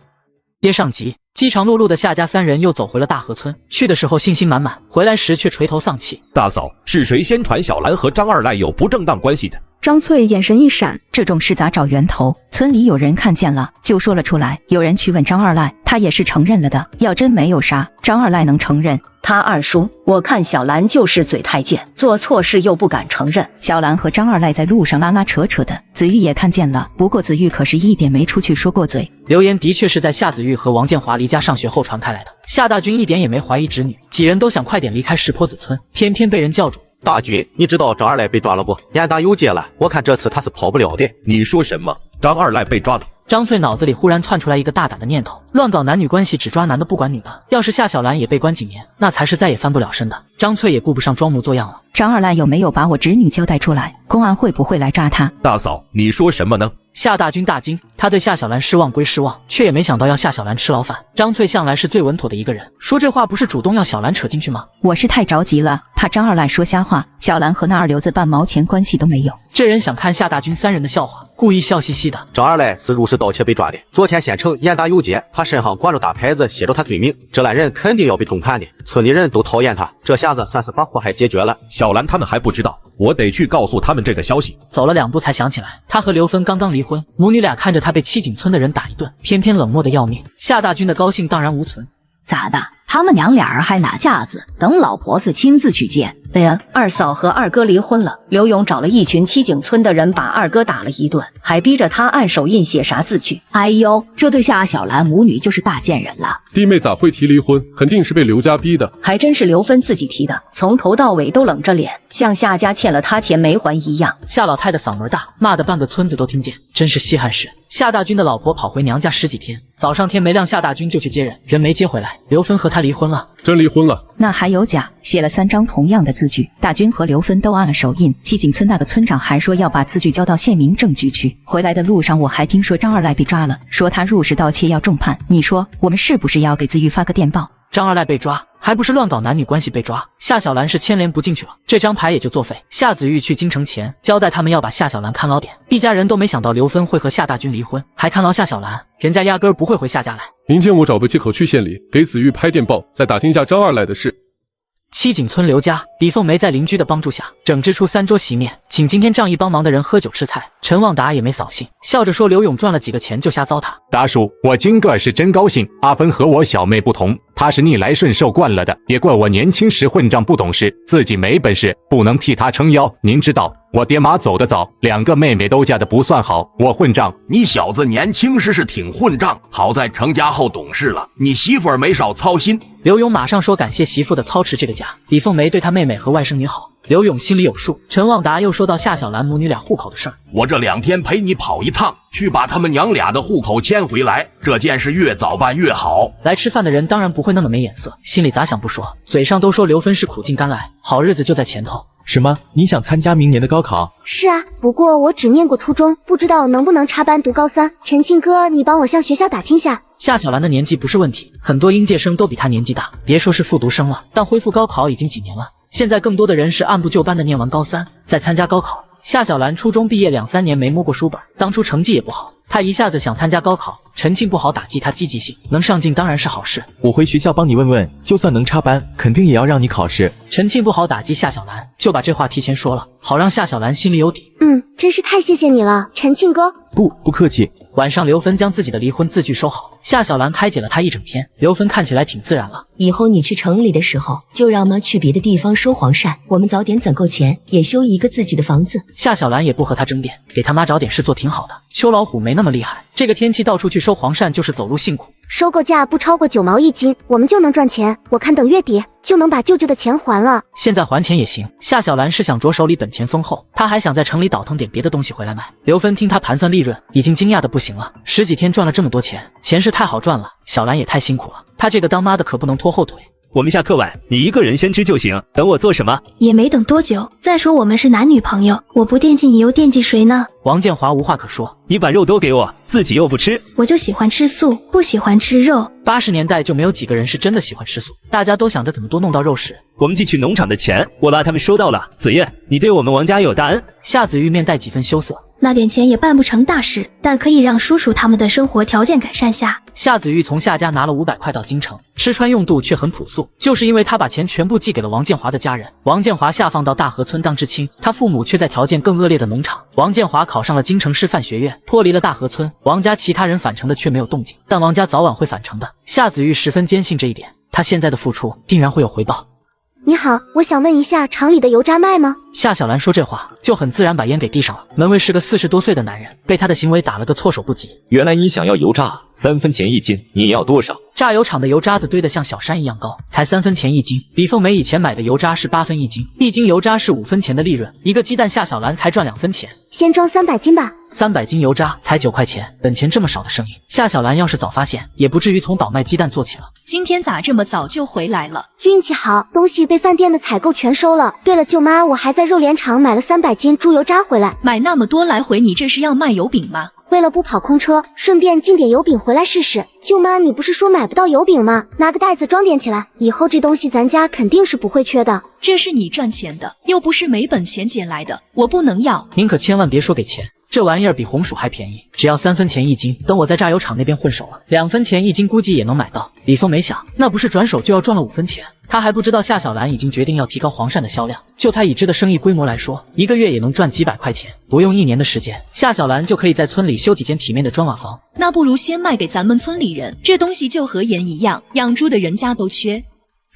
Speaker 1: 接上集，饥肠辘辘的夏家3人又走回了大河村，去的时候信心满满，回来时却垂头丧气。
Speaker 10: 大嫂，是谁先传小兰和张二赖有不正当关系的？
Speaker 7: 张翠眼神一闪，
Speaker 21: 这种事咋找源头？村里有人看见了，就说了出来。有人去问张二赖，他也是承认了的。要真没有啥，张二赖能承认？
Speaker 6: 他二叔，我看小兰就是嘴太贱，做错事又不敢承认。
Speaker 21: 小兰和张二赖在路上拉拉扯扯的，子玉也看见了，不过子玉可是一点没出去说过嘴。
Speaker 1: 流言的确是在夏子玉和王建华离家上学后传开来的。夏大军一点也没怀疑侄女，几人都想快点离开石坡子村，偏偏被人叫住。
Speaker 8: 大军，你知道张二赖被抓了不？严打有戒了，我看这次他是跑不了的。
Speaker 10: 你说什么？张二赖被抓了？
Speaker 1: 张翠脑子里忽然窜出来一个大胆的念头，乱搞男女关系，只抓男的不管女的。要是夏小兰也被关几年，那才是再也翻不了身的。张翠也顾不上装模作样了。
Speaker 21: 张二赖有没有把我侄女交代出来？公安会不会来抓他？
Speaker 10: 大嫂，你说什么呢？
Speaker 1: 夏大军大惊，他对夏小兰失望归失望，却也没想到要夏小兰吃牢饭。张翠向来是最稳妥的一个人，说这话不是主动要小兰扯进去吗？
Speaker 21: 我是太着急了，怕张二赖说瞎话。小兰和那二流子半毛钱关系都没有。
Speaker 1: 这人想看夏大军三人的笑话，故意笑嘻嘻的。
Speaker 5: 张二赖是入室盗窃被抓的，昨天县城严打有界，他身上挂着大牌子，写着他罪名，这烂人肯定要被重判的。村里人都讨厌他，这下子算是把祸害解决了。
Speaker 10: 小兰他们还不知道，我得去告诉他们这个消息。
Speaker 1: 走了2步才想起来，他和刘芬刚刚离婚，母女俩看着他被七井村的人打一顿，偏偏冷漠的要命。夏大军的高兴荡然无存。
Speaker 7: 咋的？他们娘俩人还拿架子，等老婆子亲自去见。
Speaker 6: 对啊，二嫂和二哥离婚了，刘勇找了一群七井村的人把二哥打了一顿，还逼着他按手印写啥字据。
Speaker 7: 哎呦，这对夏小兰母女就是大贱人了。
Speaker 22: 弟妹咋会提离婚？肯定是被刘家逼的。
Speaker 6: 还真是刘芬自己提的，从头到尾都冷着脸，像夏家欠了他钱没还一样。
Speaker 1: 夏老太的嗓门大，骂得半个村子都听见，真是稀罕事。夏大军的老婆跑回娘家10几天，早上天没亮，夏大军就去接人，人没接回来，刘芬和他离婚了。
Speaker 22: 真离婚了？
Speaker 21: 那还有假，写了3张同样的字据，大军和刘芬都按了手印。七井村那个村长还说要把字据交到县民政局去。回来的路上我还听说张二赖被抓了，说他入室盗窃要重判。你说我们是不是要给子玉发个电报？
Speaker 1: 张二赖被抓，还不是乱搞男女关系被抓？夏小兰是牵连不进去了，这张牌也就作废。夏子玉去京城前交代他们要把夏小兰看牢点，毕家人都没想到刘芬会和夏大军离婚，还看牢夏小兰，人家压根儿不会回夏家来。
Speaker 22: 明天我找个借口去县里给子玉拍电报，再打听一下张二赖的事。
Speaker 1: 七井村刘家，李凤梅在邻居的帮助下整治出3桌席面，请今天仗义帮忙的人喝酒吃菜。陈旺达也没扫兴，笑着说刘勇赚了几个钱就瞎糟蹋。
Speaker 9: 大叔，我今个是真高兴。阿芬和我小妹不同，她是逆来顺受惯了的，也怪我年轻时混账不懂事，自己没本事，不能替她撑腰。您知道我爹妈走得早，2个妹妹都嫁得不算好，我混账。
Speaker 3: 你小子年轻时是挺混账，好在成家后懂事了，你媳妇儿没少操心。
Speaker 1: 刘勇马上说感谢媳妇的操持这个家。李凤梅对她妹妹和外甥女好，刘勇心里有数。陈旺达又说到夏小兰母女俩户口的事儿，
Speaker 3: 我这2天陪你跑一趟，去把他们娘俩的户口迁回来，这件事越早办越好。
Speaker 1: 来吃饭的人当然不会那么没眼色，心里咋想不说，嘴上都说刘芬是苦尽甘来，好日子就在前头。
Speaker 8: 什么？你想参加明年的高考？
Speaker 4: 是啊，不过我只念过初中，不知道能不能插班读高3。陈庆哥，你帮我向学校打听下。
Speaker 1: 夏小兰的年纪不是问题，很多应届生都比她年纪大，别说是复读生了，但恢复高考已经几年了。现在更多的人是按部就班的念完高3，再参加高考。夏小兰初中毕业2、3年没摸过书本，当初成绩也不好，她一下子想参加高考，陈庆不好打击她积极性，能上进当然是好事。
Speaker 8: 我回学校帮你问问，就算能插班，肯定也要让你考试。
Speaker 1: 陈庆不好打击夏小兰，就把这话提前说了，好让夏小兰心里有底。
Speaker 4: 真是太谢谢你了，陈庆哥。
Speaker 8: 不客气。
Speaker 1: 晚上刘芬将自己的离婚字据收好，夏小兰开解了她1整天，刘芬看起来挺自然了。
Speaker 2: 以后你去城里的时候，就让妈去别的地方收黄鳝，我们早点攒够钱，也修一个自己的房子。
Speaker 1: 夏小兰也不和他争辩，给他妈找点事做挺好的。秋老虎没那么厉害，这个天气到处去收黄鳝就是走路辛苦。
Speaker 4: 收购价不超过9毛1斤，我们就能赚钱。我看等月底就能把舅舅的钱还了。
Speaker 1: 现在还钱也行。夏小兰是想着手里本钱丰厚，她还想在城里倒腾点别的东西回来卖。刘芬听她盘算利润，已经惊讶的不行了。10几天赚了这么多钱，钱是太好赚了，小兰也太辛苦了。她这个当妈的可不能拖后腿。
Speaker 14: 我们下课晚，你一个人先吃就行。等我做什么？
Speaker 24: 也没等多久。再说我们是男女朋友，我不惦记你又惦记谁呢？
Speaker 1: 王建华无话可说。
Speaker 14: 你把肉都给我，自己又不吃。
Speaker 24: 我就喜欢吃素，不喜欢吃肉。
Speaker 1: 80年代就没有几个人是真的喜欢吃素，大家都想着怎么多弄到肉食。
Speaker 14: 我们寄去农场的钱，我把他们收到了。子夜，你对我们王家有大恩。
Speaker 1: 夏子玉面带几分羞涩。
Speaker 24: 那点钱也办不成大事，但可以让叔叔他们的生活条件改善下。
Speaker 1: 夏子玉从夏家拿了500块到京城，吃穿用度却很朴素，就是因为他把钱全部寄给了王建华的家人。王建华下放到大河村当知青，他父母却在条件更恶劣的农场。王建华考上了京城师范学院，脱离了大河村。王家其他人返城的却没有动静，但王家早晚会返城的。夏子玉十分坚信这一点，他现在的付出定然会有回报。
Speaker 4: 你好，我想问一下，厂里的油渣卖吗？
Speaker 1: 夏小兰说这话就很自然把烟给递上了。门卫是个40多岁的男人，被他的行为打了个措手不及。
Speaker 8: 原来你想要油渣，3分钱1斤，你要多少？
Speaker 1: 榨油厂的油渣子堆得像小山一样高，才3分钱一斤。李凤梅以前买的油渣是8分一斤，一斤油渣是5分钱的利润，一个鸡蛋夏小兰才赚2分钱。
Speaker 4: 先装300斤吧。
Speaker 1: 300斤油渣才9块钱，本钱这么少的生意，夏小兰要是早发现，也不至于从倒卖鸡蛋做起了。
Speaker 11: 今天咋这么早就回来了？
Speaker 4: 运气好，东西被饭店的采购全收了。对了，舅妈，我还在肉联厂买了300斤猪油渣回来。
Speaker 11: 买那么多来回，你这是要卖油饼吗？
Speaker 4: 为了不跑空车，顺便进点油饼回来试试。舅妈，你不是说买不到油饼吗？拿个袋子装点起来，以后这东西咱家肯定是不会缺的。
Speaker 11: 这是你赚钱的，又不是没本钱捡来的，我不能要。
Speaker 1: 您可千万别说给钱。这玩意儿比红薯还便宜，只要3分钱一斤。等我在榨油厂那边混熟了，2分钱一斤估计也能买到。李凤梅想，那不是转手就要赚了5分钱？她还不知道夏小兰已经决定要提高黄鳝的销量。就她已知的生意规模来说，一个月也能赚几百块钱，不用1年的时间，夏小兰就可以在村里修几间体面的砖瓦房。
Speaker 11: 那不如先卖给咱们村里人，这东西就和盐一样，养猪的人家都缺。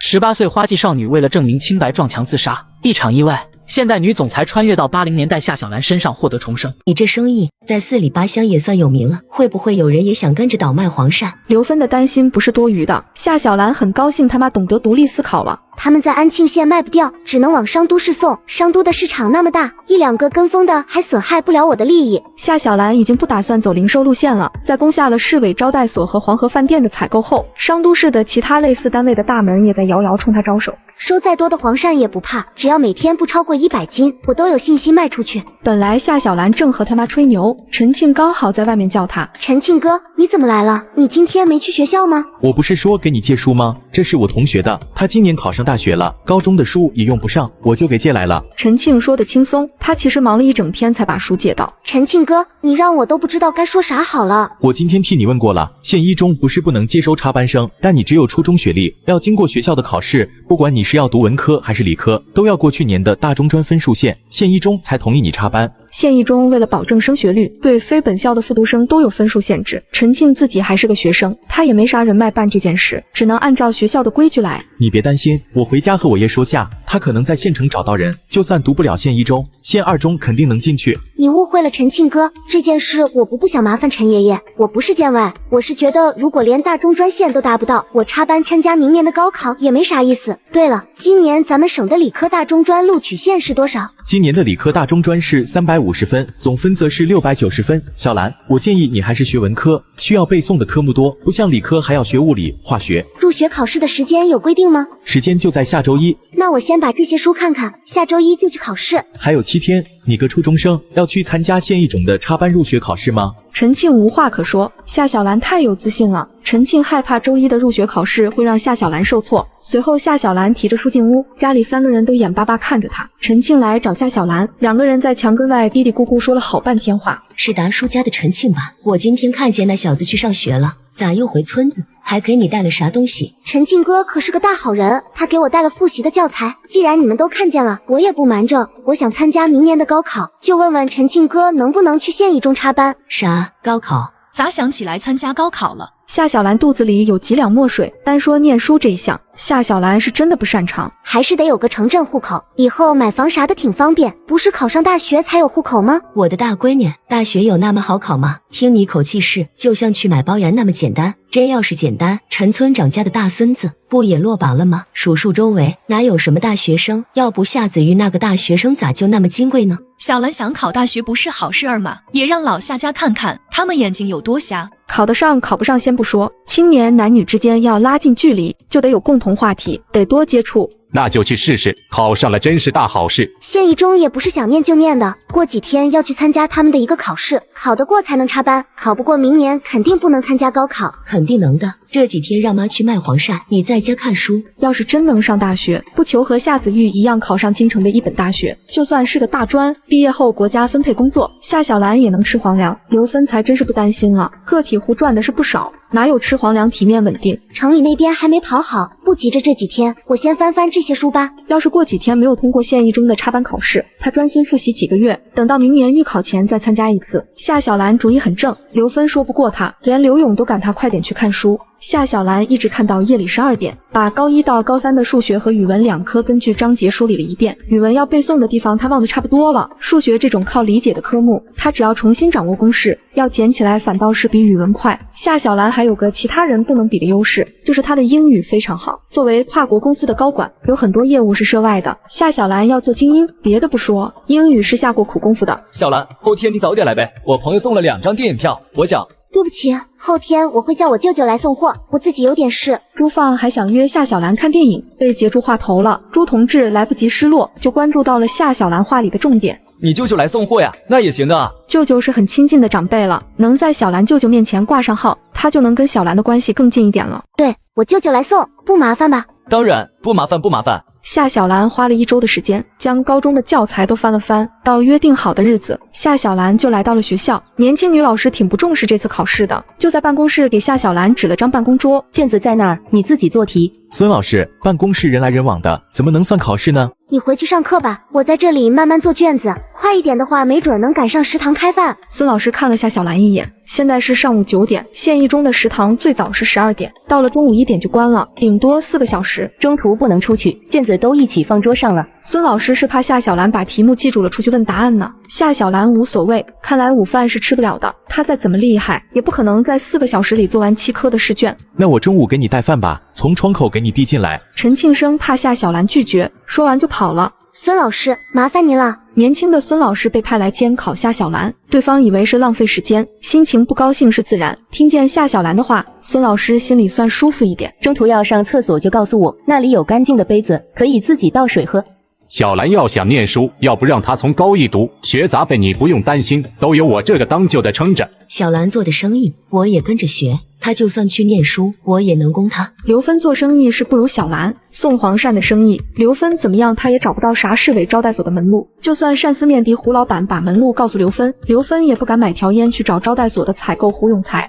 Speaker 1: 18岁花季少女为了证明清白撞墙自杀，一场意外。现代女总裁穿越到80年代夏小兰身上获得重生。
Speaker 2: 你这生意在4里8乡也算有名了，会不会有人也想跟着倒卖黄鳝？
Speaker 12: 刘芬的担心不是多余的，夏小兰很高兴他妈懂得独立思考了。
Speaker 4: 他们在安庆县卖不掉，只能往商都市送。商都的市场那么大，1-2个跟风的还损害不了我的利益。
Speaker 12: 夏小兰已经不打算走零售路线了，在攻下了市委招待所和黄河饭店的采购后，商都市的其他类似单位的大门也在遥遥冲他招手。
Speaker 4: 收再多的黄鳝也不怕，只要每天不超过100斤，我都有信心卖出去。
Speaker 12: 本来夏小兰正和他妈吹牛，陈庆刚好在外面叫他。
Speaker 4: 陈庆哥，你怎么来了？你今天没去学校吗？
Speaker 8: 我不是说给你借书吗？这是我同学的，他今年考上大学了，高中的书也用不上，我就给借来了。
Speaker 12: 陈庆说的轻松，他其实忙了一整天才把书借到。
Speaker 4: 陈庆哥，你让我都不知道该说啥好了。
Speaker 8: 我今天替你问过了，县一中不是不能接收插班生，但你只有初中学历，要经过学校的考试，不管你是要读文科还是理科，都要过去年的大中专分数线，县一中才同意你插班。
Speaker 12: 县一中为了保证升学率，对非本校的复读生都有分数限制。陈庆自己还是个学生，他也没啥人脉办这件事，只能按照学校的规矩来。
Speaker 8: 你别担心，我回家和我爷说下，他可能在县城找到人，就算读不了县一中，县二中肯定能进去。
Speaker 4: 你误会了陈庆哥，这件事我不想麻烦陈爷爷，我不是见外，我是觉得如果连大中专线都达不到，我插班参加明年的高考也没啥意思。对了，今年咱们省的理科大中专录取线是多少？
Speaker 8: 今年的理科大中专是350分，总分则是690分。小兰，我建议你还是学文科，需要背诵的科目多，不像理科还要学物理、化学。
Speaker 4: 入学考试的时间有规定吗？
Speaker 8: 时间就在下周一。
Speaker 4: 那我先把这些书看看，下周一就去考试。
Speaker 8: 还有7天，你个初中生要去参加县一中的插班入学考试吗？
Speaker 12: 陈庆无话可说，夏小兰太有自信了。陈庆害怕周一的入学考试会让夏小兰受挫。随后夏小兰提着书进屋，家里3个人都眼巴巴看着她。陈庆来找夏小兰，2个人在墙根外嘀嘀咕咕说了好半天话。
Speaker 2: 是达叔家的陈庆吧？我今天看见那小子去上学了，咋又回村子？还给你带了啥东西？
Speaker 4: 陈庆哥可是个大好人，他给我带了复习的教材。既然你们都看见了，我也不瞒着，我想参加明年的高考，就问问陈庆哥能不能去县一中插班。
Speaker 2: 啥？高考？
Speaker 11: 咋想起来参加高考了？
Speaker 12: 夏小兰肚子里有几两墨水，单说念书这一项，夏小兰是真的不擅长，
Speaker 4: 还是得有个城镇户口，以后买房啥的挺方便。不是考上大学才有户口吗？
Speaker 2: 我的大闺女，大学有那么好考吗？听你口气是，就像去买包盐那么简单。真要是简单，陈村长家的大孙子不也落榜了吗？数数周围哪有什么大学生？要不夏子玉那个大学生咋就那么金贵呢？
Speaker 11: 小兰想考大学不是好事儿吗？也让老夏家看看他们眼睛有多瞎。
Speaker 12: 考得上考不上先不说，青年男女之间要拉近距离，就得有共同话题，得多接触。
Speaker 9: 那就去试试，考上了真是大好事。
Speaker 4: 县一中也不是想念就念的，过几天要去参加他们的一个考试，考得过才能插班，考不过明年肯定不能参加高考。
Speaker 2: 肯定能的，这几天让妈去卖黄鳝，你在家看书。
Speaker 12: 要是真能上大学，不求和夏子玉一样考上京城的一本大学，就算是个大专，毕业后国家分配工作，夏小兰也能吃皇粮。刘芬才真是不担心了，个体户赚的是不少，哪有吃皇粮体面稳定？
Speaker 4: 城里那边还没跑好，不急着这几天，我先翻翻这些书吧。
Speaker 12: 要是过几天没有通过县一中的插班考试，他专心复习几个月，等到明年预考前再参加一次。夏小兰主意很正，刘芬说不过他，连刘勇都赶他快点去看书。夏小兰一直看到夜里12点，把高1到高3的数学和语文2科根据章节梳理了一遍。语文要背诵的地方她忘得差不多了，数学这种靠理解的科目，她只要重新掌握公式，要捡起来反倒是比语文快。夏小兰还有个其他人不能比的优势，就是她的英语非常好。作为跨国公司的高管，有很多业务是涉外的，夏小兰要做精英，别的不说，英语是下过苦功夫的。
Speaker 13: 小兰，后天你早点来呗，我朋友送了2张电影票，我想。
Speaker 4: 对不起，后天我会叫我舅舅来送货，我自己有点事。
Speaker 12: 朱放还想约夏小兰看电影，被截住话头了。朱同志来不及失落，就关注到了夏小兰话里的重点。
Speaker 13: 你舅舅来送货呀？那也行的啊。
Speaker 12: 舅舅是很亲近的长辈了，能在小兰舅舅面前挂上号，他就能跟小兰的关系更近一点了。
Speaker 4: 对，我舅舅来送，不麻烦吧？
Speaker 13: 当然，不麻烦不麻烦。
Speaker 12: 夏小兰花了1周的时间，将高中的教材都翻了翻。到约定好的日子，夏小兰就来到了学校。年轻女老师挺不重视这次考试的，就在办公室给夏小兰指了张办公桌，
Speaker 2: 卷子在那儿，你自己做题。
Speaker 8: 孙老师，办公室人来人往的，怎么能算考试呢？
Speaker 4: 你回去上课吧，我在这里慢慢做卷子，快一点的话，没准能赶上食堂开饭。
Speaker 12: 孙老师看了夏小兰一眼，现在是上午9点，县一中的食堂最早是12点，到了中午1点就关了，顶多4个小时，
Speaker 2: 中途不能出去，卷子都一起放桌上了。
Speaker 12: 孙老师是怕夏小兰把题目记住了出去问答案呢。夏小兰无所谓，看来午饭是吃不了的，她再怎么厉害，也不可能在4个小时里做完7科的试卷。
Speaker 8: 那我中午给你带饭吧，从窗口给你递进来。
Speaker 12: 陈庆生怕夏小兰拒绝，说完就跑了。
Speaker 4: 孙老师，麻烦您了。
Speaker 12: 年轻的孙老师被派来监考夏小兰，对方以为是浪费时间，心情不高兴是自然。听见夏小兰的话，孙老师心里算舒服一点。
Speaker 2: 中途要上厕所就告诉我，那里有干净的杯子，可以自己倒水喝。
Speaker 9: 小兰要想念书，要不让她从高1读，学杂费你不用担心，都有我这个当舅的撑着。
Speaker 2: 小兰做的生意，我也跟着学。他就算去念书，我也能供他。
Speaker 12: 刘芬做生意是不如小兰，送黄鳝的生意，刘芬怎么样，他也找不到啥市委招待所的门路。就算单思面的胡老板把门路告诉刘芬，刘芬也不敢买条烟去找招待所的采购胡永才。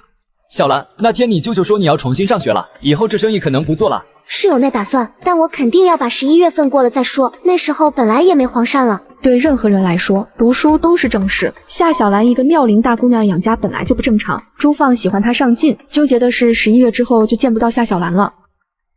Speaker 13: 小兰，那天你舅舅说你要重新上学了，以后这生意可能不做了。
Speaker 4: 是有那打算，但我肯定要把11月份过了再说，那时候本来也没黄鳝了。
Speaker 12: 对任何人来说，读书都是正事。夏小兰一个妙龄大姑娘养家本来就不正常，朱放喜欢她上进，纠结的是11月之后就见不到夏小兰了。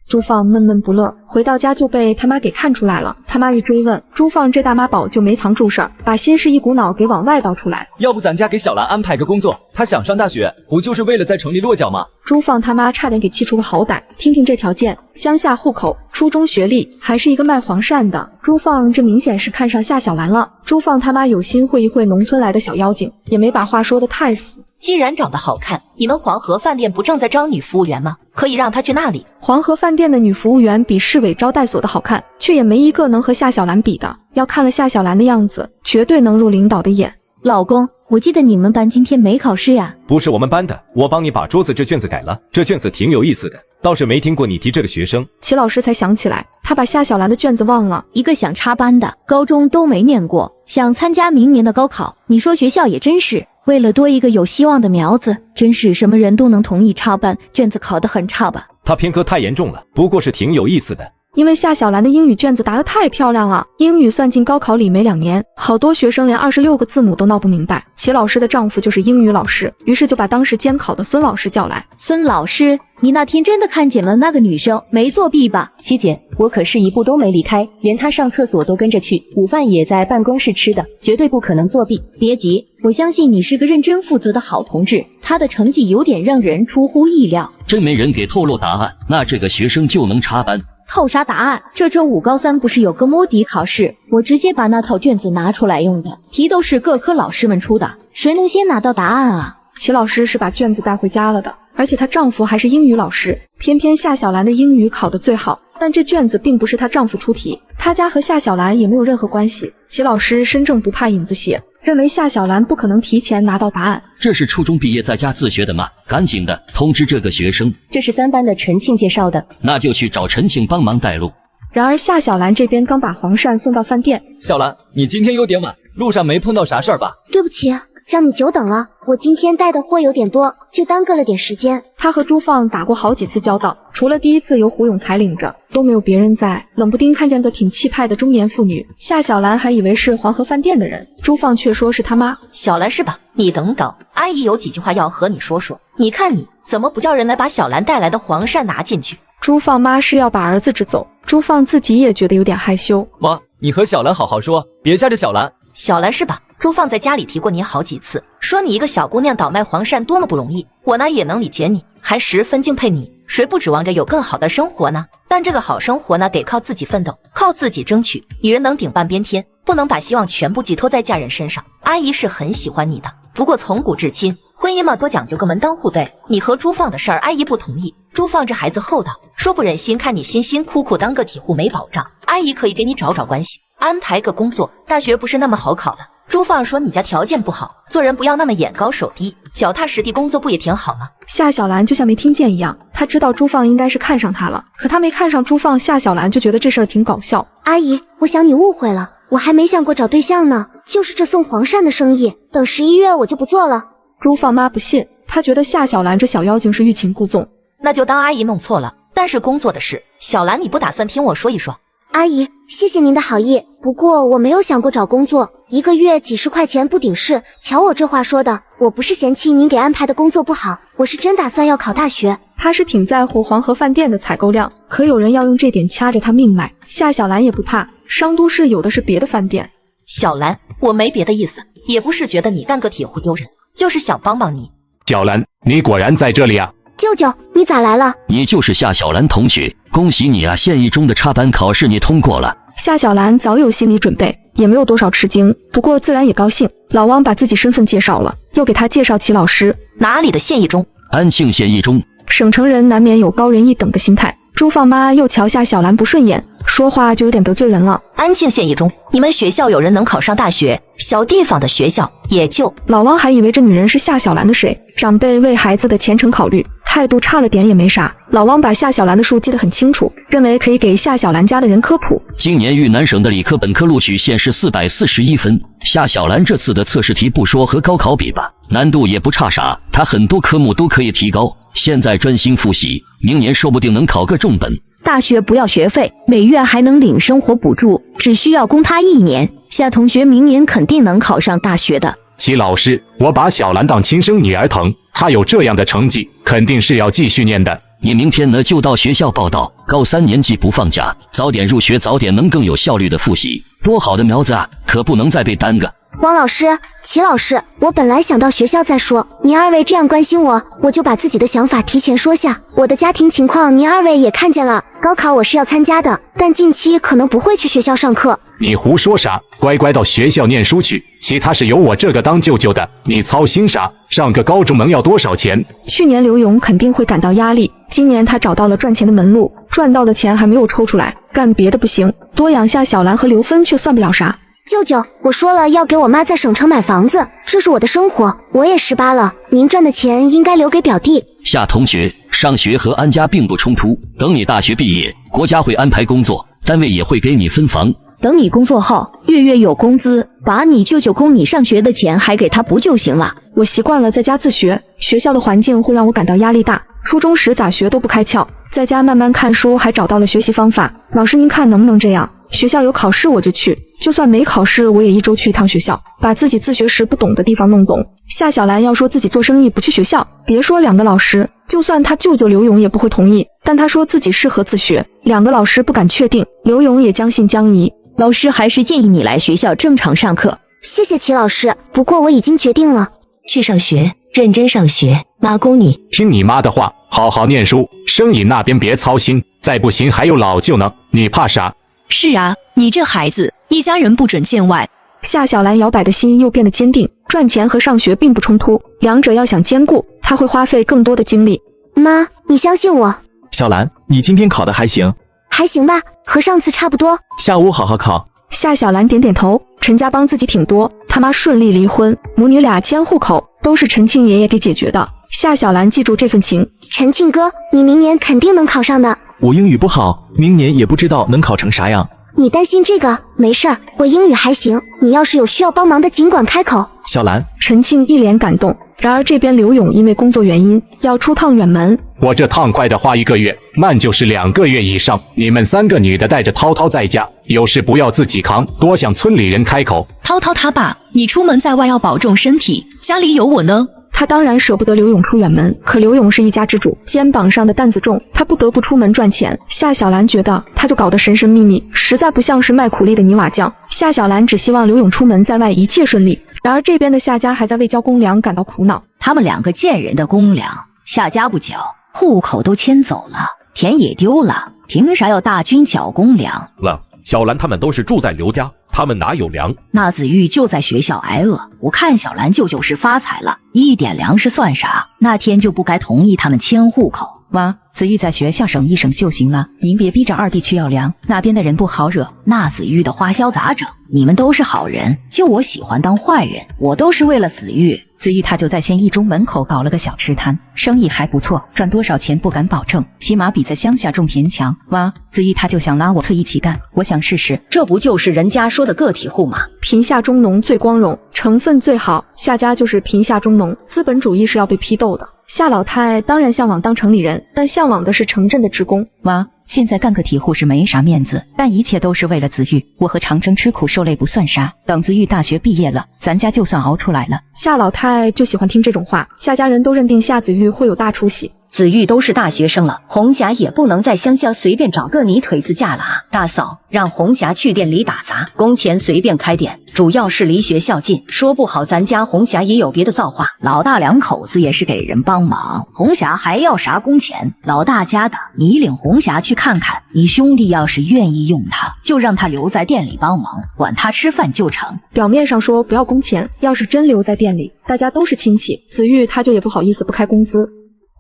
Speaker 12: 朱放闷闷不乐，回到家就被他妈给看出来了。他妈一追问，朱放这大妈宝就没藏住事儿，把心事一股脑给往外倒出来。
Speaker 13: 要不咱家给小兰安排个工作，她想上大学，不就是为了在城里落脚吗？
Speaker 12: 朱放他妈差点给气出个好歹，听听这条件，乡下户口，初中学历，还是一个卖黄鳝的。朱放这明显是看上夏小兰了。朱放他妈有心会一会农村来的小妖精，也没把话说得太死。
Speaker 19: 既然长得好看，你们黄河饭店不正在招女服务员吗？可以让她去那里。
Speaker 12: 黄河饭店的女服务员比市委招待所的好看，却也没一个能和夏小兰比的。要看了夏小兰的样子，绝对能入领导的眼。
Speaker 17: 老公，我记得你们班今天没考试呀？
Speaker 23: 不是我们班的，我帮你把桌子这卷子改了，这卷子挺有意思的，倒是没听过你提这个学生。
Speaker 12: 齐老师才想起来，他把夏小兰的卷子忘了。
Speaker 17: 一个想插班的，高中都没念过，想参加明年的高考。你说学校也真是，为了多一个有希望的苗子，真是什么人都能同意插班，卷子考得很差吧？
Speaker 23: 他偏科太严重了，不过是挺有意思的。
Speaker 12: 因为夏小兰的英语卷子答得太漂亮了，英语算进高考里没2年，好多学生连26个字母都闹不明白。齐老师的丈夫就是英语老师，于是就把当时监考的孙老师叫来。
Speaker 17: 孙老师，你那天真的看见了那个女生没作弊吧？
Speaker 2: 七姐，我可是一步都没离开，连她上厕所都跟着去，午饭也在办公室吃的，绝对不可能作弊。
Speaker 17: 别急，我相信你是个认真负责的好同志，她的成绩有点让人出乎意料。
Speaker 15: 真没人给透露答案，那这个学生就能插班？
Speaker 17: 透啥答案？这周5高3不是有个摸底考试，我直接把那套卷子拿出来用的，题都是各科老师们出的，谁能先拿到答案啊？
Speaker 12: 齐老师是把卷子带回家了的，而且她丈夫还是英语老师，偏偏夏小兰的英语考得最好，但这卷子并不是她丈夫出题，她家和夏小兰也没有任何关系。齐老师身正不怕影子斜，认为夏小兰不可能提前拿到答案。
Speaker 15: 这是初中毕业在家自学的吗？赶紧的通知这个学生。
Speaker 2: 这是3班的陈庆介绍的，
Speaker 15: 那就去找陈庆帮忙带路。
Speaker 12: 然而夏小兰这边刚把黄鳝送到饭店。
Speaker 13: 小兰，你今天有点晚，路上没碰到啥事儿吧？
Speaker 4: 对不起，让你久等了，我今天带的货有点多，就耽搁了点时间。
Speaker 12: 他和朱放打过好几次交道，除了第一次由胡永才领着，都没有别人在。冷不丁看见个挺气派的中年妇女，夏小兰还以为是黄河饭店的人，朱放却说是他妈。
Speaker 19: 小兰是吧？你等等，阿姨有几句话要和你说说。你看你怎么不叫人来把小兰带来的黄鳝拿进去？
Speaker 12: 朱放妈是要把儿子支走，朱放自己也觉得有点害羞。
Speaker 13: 妈，你和小兰好好说，别吓着小兰。
Speaker 19: 小兰是吧？朱放在家里提过你好几次，说你一个小姑娘倒卖黄鳝多么不容易，我呢也能理解你，还十分敬佩你。谁不指望着有更好的生活呢？但这个好生活呢，得靠自己奋斗，靠自己争取。女人能顶半边天，不能把希望全部寄托在嫁人身上。阿姨是很喜欢你的，不过从古至今，婚姻嘛多讲究个门当户对。你和朱放的事儿，阿姨不同意。朱放这孩子厚道，说不忍心看你辛辛苦苦当个体户没保障，阿姨可以给你找找关系，安排个工作。大学不是那么好考的。朱放说你家条件不好，做人不要那么眼高手低，脚踏实地工作不也挺好吗？
Speaker 12: 夏小兰就像没听见一样，她知道朱放应该是看上她了，可她没看上朱放，夏小兰就觉得这事儿挺搞笑。
Speaker 4: 阿姨，我想你误会了，我还没想过找对象呢，就是这送黄鳝的生意，等11月我就不做了。
Speaker 12: 朱放妈不信，她觉得夏小兰这小妖精是欲擒故纵。
Speaker 19: 那就当阿姨弄错了，但是工作的事，小兰你不打算听我说一说？
Speaker 4: 阿姨，谢谢您的好意，不过我没有想过找工作，1个月几10块钱不顶事。瞧我这话说的，我不是嫌弃您给安排的工作不好，我是真打算要考大学。
Speaker 12: 他是挺在乎黄河饭店的采购量，可有人要用这点掐着他命脉。夏小兰也不怕，商都市有的是别的饭店。
Speaker 19: 小兰，我没别的意思，也不是觉得你干个铁户丢人，就是想帮帮你。
Speaker 9: 小兰，你果然在这里啊！
Speaker 4: 舅舅，你咋来了？
Speaker 15: 你就是夏小兰同学，恭喜你啊！县一中的插班考试你通过了。
Speaker 12: 夏小兰早有心理准备，也没有多少吃惊，不过自然也高兴。老汪把自己身份介绍了，又给他介绍齐老师。
Speaker 19: 哪里的县一中？
Speaker 15: 安庆县一中。
Speaker 12: 省城人难免有高人一等的心态。朱放妈又瞧夏小兰不顺眼，说话就有点得罪人了。
Speaker 19: 安庆县一中，你们学校有人能考上大学？小地方的学校也就……
Speaker 12: 老汪还以为这女人是夏小兰的谁，长辈为孩子的前程考虑，态度差了点也没啥。老汪把夏小兰的数记得很清楚，认为可以给夏小兰家的人科普。
Speaker 15: 今年豫南省的理科本科录取线是441分，夏小兰这次的测试题不说和高考比吧，难度也不差啥，她很多科目都可以提高。现在专心复习，明年说不定能考个重本。
Speaker 17: 大学不要学费，每月还能领生活补助，只需要供他1年。夏同学明年肯定能考上大学的。
Speaker 9: 齐老师，我把小兰当亲生女儿疼，她有这样的成绩，肯定是要继续念的。
Speaker 15: 你明天呢就到学校报到，高3年级不放假，早点入学，早点能更有效率的复习。多好的苗子啊，可不能再被耽搁。
Speaker 4: 汪老师，齐老师，我本来想到学校再说，您二位这样关心我，我就把自己的想法提前说下。我的家庭情况您二位也看见了，高考我是要参加的，但近期可能不会去学校上课。
Speaker 9: 你胡说啥？乖乖到学校念书去，其他是由我这个当舅舅的，你操心啥？上个高中能要多少钱？
Speaker 12: 去年刘勇肯定会感到压力，今年他找到了赚钱的门路，赚到的钱还没有抽出来，干别的不行，多养下小兰和刘芬却算不了啥。
Speaker 4: 舅舅，我说了要给我妈在省城买房子，这是我的生活，我也18了，您赚的钱应该留给表弟。
Speaker 15: 夏同学，上学和安家并不冲突，等你大学毕业，国家会安排工作，单位也会给你分房。
Speaker 17: 等你工作后，月月有工资，把你舅舅供你上学的钱还给他不就行了？
Speaker 12: 我习惯了在家自学，学校的环境会让我感到压力大。初中时咋学都不开窍，在家慢慢看书，还找到了学习方法。老师您看能不能这样？学校有考试我就去，就算没考试我也1周去一趟学校，把自己自学时不懂的地方弄懂。夏小兰要说自己做生意不去学校，别说2个老师，就算他舅舅刘勇也不会同意，但他说自己适合自学，2个老师不敢确定，刘勇也将信将疑。
Speaker 17: 老师还是建议你来学校正常上课。
Speaker 4: 谢谢齐老师，不过我已经决定了，
Speaker 2: 去上学，认真上学，妈供你。
Speaker 9: 听你妈的话，好好念书，生意那边别操心，再不行还有老舅呢，你怕啥？
Speaker 11: 是啊，你这孩子，一家人不准见外。
Speaker 12: 夏小兰摇摆的心又变得坚定，赚钱和上学并不冲突，两者要想兼顾，她会花费更多的精力。
Speaker 4: 妈，你相信我。
Speaker 8: 小兰，你今天考得还行？
Speaker 4: 还行吧，和上次差不多。
Speaker 8: 下午好好考。
Speaker 12: 夏小兰点点头，陈家帮自己挺多，他妈顺利离婚，母女俩迁户口，都是陈庆爷爷给解决的。夏小兰记住这份情。
Speaker 4: 陈庆哥，你明年肯定能考上的。
Speaker 8: 我英语不好，明年也不知道能考成啥样。
Speaker 4: 你担心这个？没事儿，我英语还行，你要是有需要帮忙的尽管开口。
Speaker 8: 小兰，
Speaker 12: 陈庆一脸感动。然而这边刘勇因为工作原因要出趟远门，
Speaker 9: 我这趟快的花1个月，慢就是2个月以上。你们3个女的带着涛涛在家，有事不要自己扛，多向村里人开口。
Speaker 11: 涛涛他爸，你出门在外要保重身体，家里有我呢。
Speaker 12: 他当然舍不得刘勇出远门，可刘勇是一家之主，肩膀上的担子重，他不得不出门赚钱。夏小兰觉得他就搞得神神秘秘，实在不像是卖苦力的泥瓦匠。夏小兰只希望刘勇出门在外一切顺利。然而这边的夏家还在为交公粮感到苦恼。
Speaker 7: 他们2个贱人的公粮，夏家不缴，户口都迁走了，田也丢了，凭啥要大军缴公粮？
Speaker 10: 冷，小兰他们都是住在刘家，他们哪有粮？
Speaker 7: 那子玉就在学校挨饿，我看小兰舅舅是发财了，一点粮食算啥？那天就不该同意他们迁户口。
Speaker 21: 妈，子玉在学校省一省就行了，您别逼着二弟去要粮，那边的人不好惹。
Speaker 7: 那子玉的花销咋整？你们都是好人，就我喜欢当坏人，我都是为了子玉。
Speaker 21: 子玉他就在县一中门口搞了个小吃摊，生意还不错，赚多少钱不敢保证，起码比在乡下种田强。妈，子玉他就想拉我翠一起干，我想试试。
Speaker 6: 这不就是人家说的个体户吗？
Speaker 12: 贫下中农最光荣，成分最好，夏家就是贫下中农，资本主义是要被批斗的。夏老太当然向往当城里人，但向往的是城镇的职工。
Speaker 21: 妈，现在干个体户是没啥面子，但一切都是为了子玉。我和长征吃苦受累不算啥，等子玉大学毕业了，咱家就算熬出来了。
Speaker 12: 夏老太就喜欢听这种话，夏家人都认定夏子玉会有大出息。
Speaker 6: 子玉都是大学生了，红霞也不能在乡下随便找个泥腿子嫁了啊！大嫂，让红霞去店里打杂，工钱随便开点，主要是离学校近，说不好咱家红霞也有别的造化。
Speaker 7: 老大2口子也是给人帮忙，红霞还要啥工钱？老大家的，你领红霞去看看，你兄弟要是愿意用他，就让他留在店里帮忙，管他吃饭就成。
Speaker 12: 表面上说不要工钱，要是真留在店里，大家都是亲戚，子玉他就也不好意思不开工资。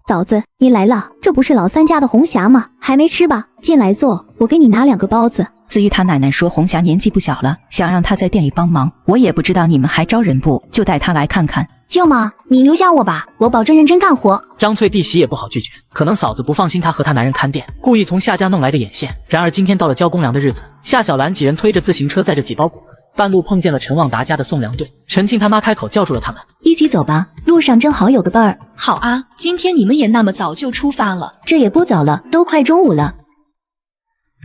Speaker 17: 嫂子，你来了，这不是老三家的红霞吗？还没吃吧？进来坐，我给你拿2个包子。
Speaker 21: 子玉他奶奶说红霞年纪不小了，想让她在店里帮忙，我也不知道你们还招人不，就带她来看看。
Speaker 4: 舅妈，你留下我吧，我保证认真干活。
Speaker 1: 张翠弟媳也不好拒绝，可能嫂子不放心她和她男人看店，故意从夏家弄来个眼线。然而今天到了交公粮的日子，夏小兰几人推着自行车载着几包谷子，半路碰见了陈旺达家的送粮队。陈庆他妈开口叫住了他们，
Speaker 2: 一起走吧，路上正好有个伴儿。
Speaker 11: 好啊，今天你们也那么早就出发了？
Speaker 2: 这也不早了，都快中午了。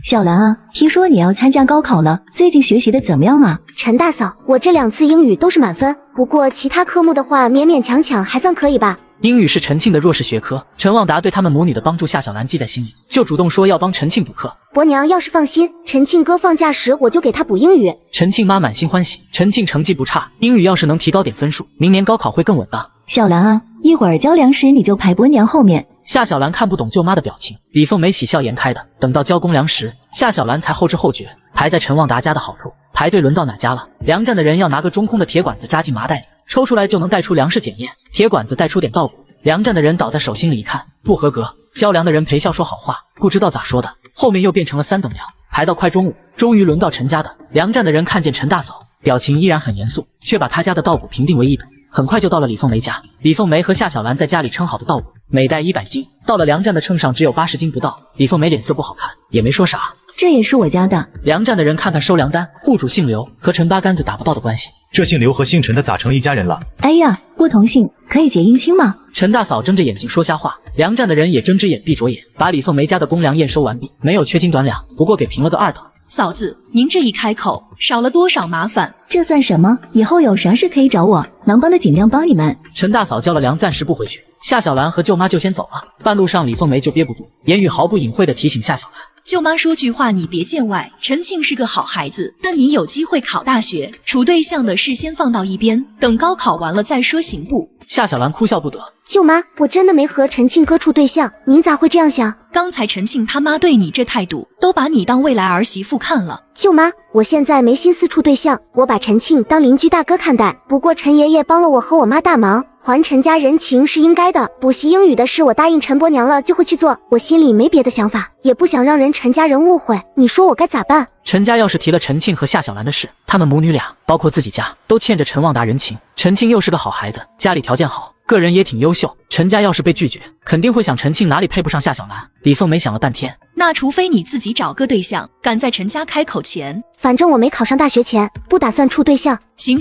Speaker 2: 小兰啊，听说你要参加高考了，最近学习的怎么样啊？
Speaker 4: 陈大嫂，我这2次英语都是满分，不过其他科目的话勉勉强强还算可以吧。
Speaker 1: 英语是陈庆的弱势学科，陈旺达对他们母女的帮助夏小兰记在心里，就主动说要帮陈庆补课。
Speaker 4: 伯娘要是放心，陈庆哥放假时我就给他补英语。
Speaker 1: 陈庆妈满心欢喜，陈庆成绩不差，英语要是能提高点分数，明年高考会更稳当。
Speaker 2: 小兰啊，一会儿交粮时你就排伯娘后面。
Speaker 1: 夏小兰看不懂舅妈的表情，李凤梅喜笑颜开的。等到交公粮时，夏小兰才后知后觉，排在陈旺达家的好处。排队轮到哪家了？粮站的人要拿个中空的铁管子扎进麻袋里，抽出来就能带出粮食检验。铁管子带出点稻谷，粮站的人倒在手心里一看，不合格。交粮的人陪笑说好话，不知道咋说的，后面又变成了3等粮。排到快中午，终于轮到陈家的。粮站的人看见陈大嫂，表情依然很严肃，却把他家的稻谷评定为1等。很快就到了李凤梅家，李凤梅和夏小兰在家里称好的稻谷，每袋100斤，到了粮站的秤上只有80斤不到。李凤梅脸色不好看，也没说啥。
Speaker 2: 这也是我家的。
Speaker 1: 粮站的人看看收粮单，户主姓刘，和陈八竿子打不到的关系。
Speaker 8: 这姓刘和姓陈的咋成一家人了？
Speaker 2: 哎呀，不同姓可以结姻亲吗？
Speaker 1: 陈大嫂睁着眼睛说瞎话，粮站的人也睁只眼闭着眼，把李凤梅家的公粮验收完毕，没有缺斤短两，不过给评了个2等。
Speaker 11: 嫂子，您这一开口，少了多少麻烦？
Speaker 2: 这算什么？以后有啥事可以找我，能帮的尽量帮你们。
Speaker 1: 陈大嫂交了粮，暂时不回去，夏小兰和舅妈就先走了。半路上，李凤梅就憋不住，言语毫不隐晦地提醒夏小兰：
Speaker 11: 舅妈说句话你别见外，陈庆是个好孩子，但你有机会考大学，处对象的事先放到一边，等高考完了再说，行不？
Speaker 1: 夏小兰哭笑不得，
Speaker 4: 舅妈，我真的没和陈庆哥处对象，您咋会这样想？
Speaker 11: 刚才陈庆他妈对你这态度，都把你当未来儿媳妇看了。
Speaker 4: 舅妈，我现在没心思处对象，我把陈庆当邻居大哥看待。不过陈爷爷帮了我和我妈大忙，还陈家人情是应该的。补习英语的事我答应陈伯娘了，就会去做。我心里没别的想法，也不想让人陈家人误会。你说我该咋办？
Speaker 1: 陈家要是提了陈庆和夏小兰的事，他们母女俩，包括自己家，都欠着陈旺达人情。陈庆又是个好孩子，家里条件好，个人也挺优秀。陈家要是被拒绝，肯定会想陈庆哪里配不上夏小兰。李凤梅想了半天，
Speaker 11: 那除非你自己找个对象，赶在陈家开口前。
Speaker 4: 反正我没考上大学前，不打算处对象。
Speaker 11: 行，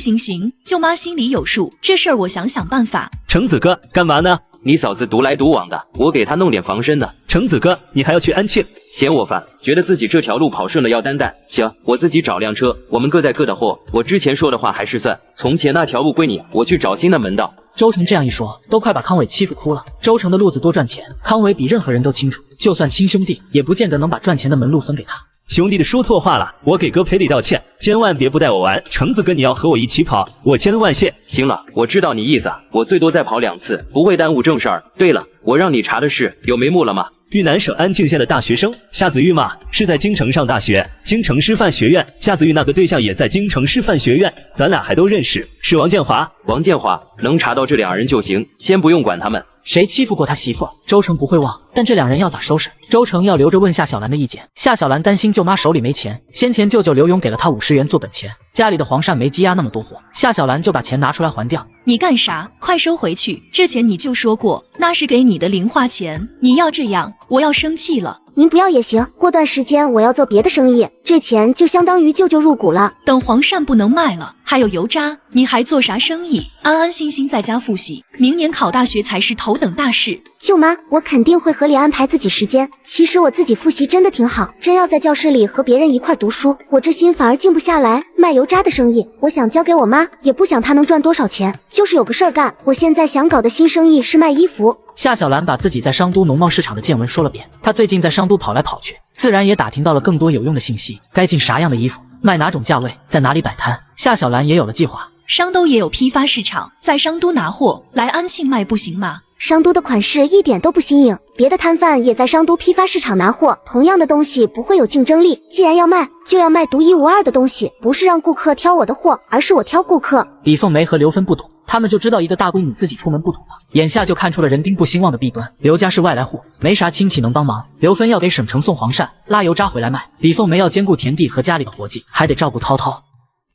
Speaker 11: 舅妈心里有数，这事儿我想想办法。
Speaker 14: 橙子哥，干嘛呢？你嫂子独来独往的，我给她弄点防身的。橙子哥，你还要去安庆？嫌我烦，觉得自己这条路跑顺了要担待。行，我自己找辆车，我们各载各的货。我之前说的话还是算，从前那条路归你，我去找新的门道。
Speaker 1: 周成这样一说，都快把康伟欺负哭了。周成的路子多赚钱，康伟比任何人都清楚，就算亲兄弟，也不见得能把赚钱的门路分给他。
Speaker 14: 兄弟的说错话了，我给哥赔礼道歉，千万别不带我玩。橙子哥，你要和我一起跑，我千万谢。
Speaker 5: 行了，我知道你意思，我最多再跑2次，不会耽误正事儿。对了，我让你查的事有眉目了吗？
Speaker 14: 豫南省安庆县的大学生夏子玉嘛，是在京城上大学，京城师范学院。夏子玉那个对象也在京城师范学院，咱俩还都认识，是王建华。
Speaker 5: 王建华能查到这2人就行，先不用管他们。
Speaker 1: 谁欺负过他媳妇？周成不会忘，但这2人要咋收拾？周成要留着问夏小兰的意见。夏小兰担心舅妈手里没钱，先前舅舅刘勇给了她50元做本钱，家里的黄鳝没积压那么多货，夏小兰就把钱拿出来还掉。
Speaker 11: 你干啥？快收回去！这钱你就说过，那是给你的零花钱，你要这样，我要生气了。
Speaker 4: 您不要也行，过段时间我要做别的生意，这钱就相当于舅舅入股了。
Speaker 11: 等黄鳝不能卖了，还有油渣，你还做啥生意？安安心心在家复习，明年考大学才是头等大事。
Speaker 4: 舅妈，我肯定会合理安排自己时间。其实我自己复习真的挺好，真要在教室里和别人一块读书，我这心反而静不下来。卖油渣的生意，我想交给我妈，也不想她能赚多少钱，就是有个事儿干。我现在想搞的新生意是卖衣服。
Speaker 1: 夏小兰把自己在商都农贸市场的见闻说了遍，她最近在商都跑来跑去，自然也打听到了更多有用的信息，该进啥样的衣服，卖哪种价位，在哪里摆摊。夏小兰也有了计划。
Speaker 11: 商都也有批发市场，在商都拿货来安庆卖不行吗？
Speaker 4: 商都的款式一点都不新颖，别的摊贩也在商都批发市场拿货，同样的东西不会有竞争力。既然要卖，就要卖独一无二的东西，不是让顾客挑我的货，而是我挑顾客。
Speaker 1: 李凤梅和刘芬不懂，他们就知道一个大闺女自己出门不懂了，眼下就看出了人丁不兴旺的弊端。刘家是外来户，没啥亲戚能帮忙。刘芬要给省城送黄鳝、拉油渣回来卖，李凤梅要兼顾田地和家里的活计，还得照顾涛涛。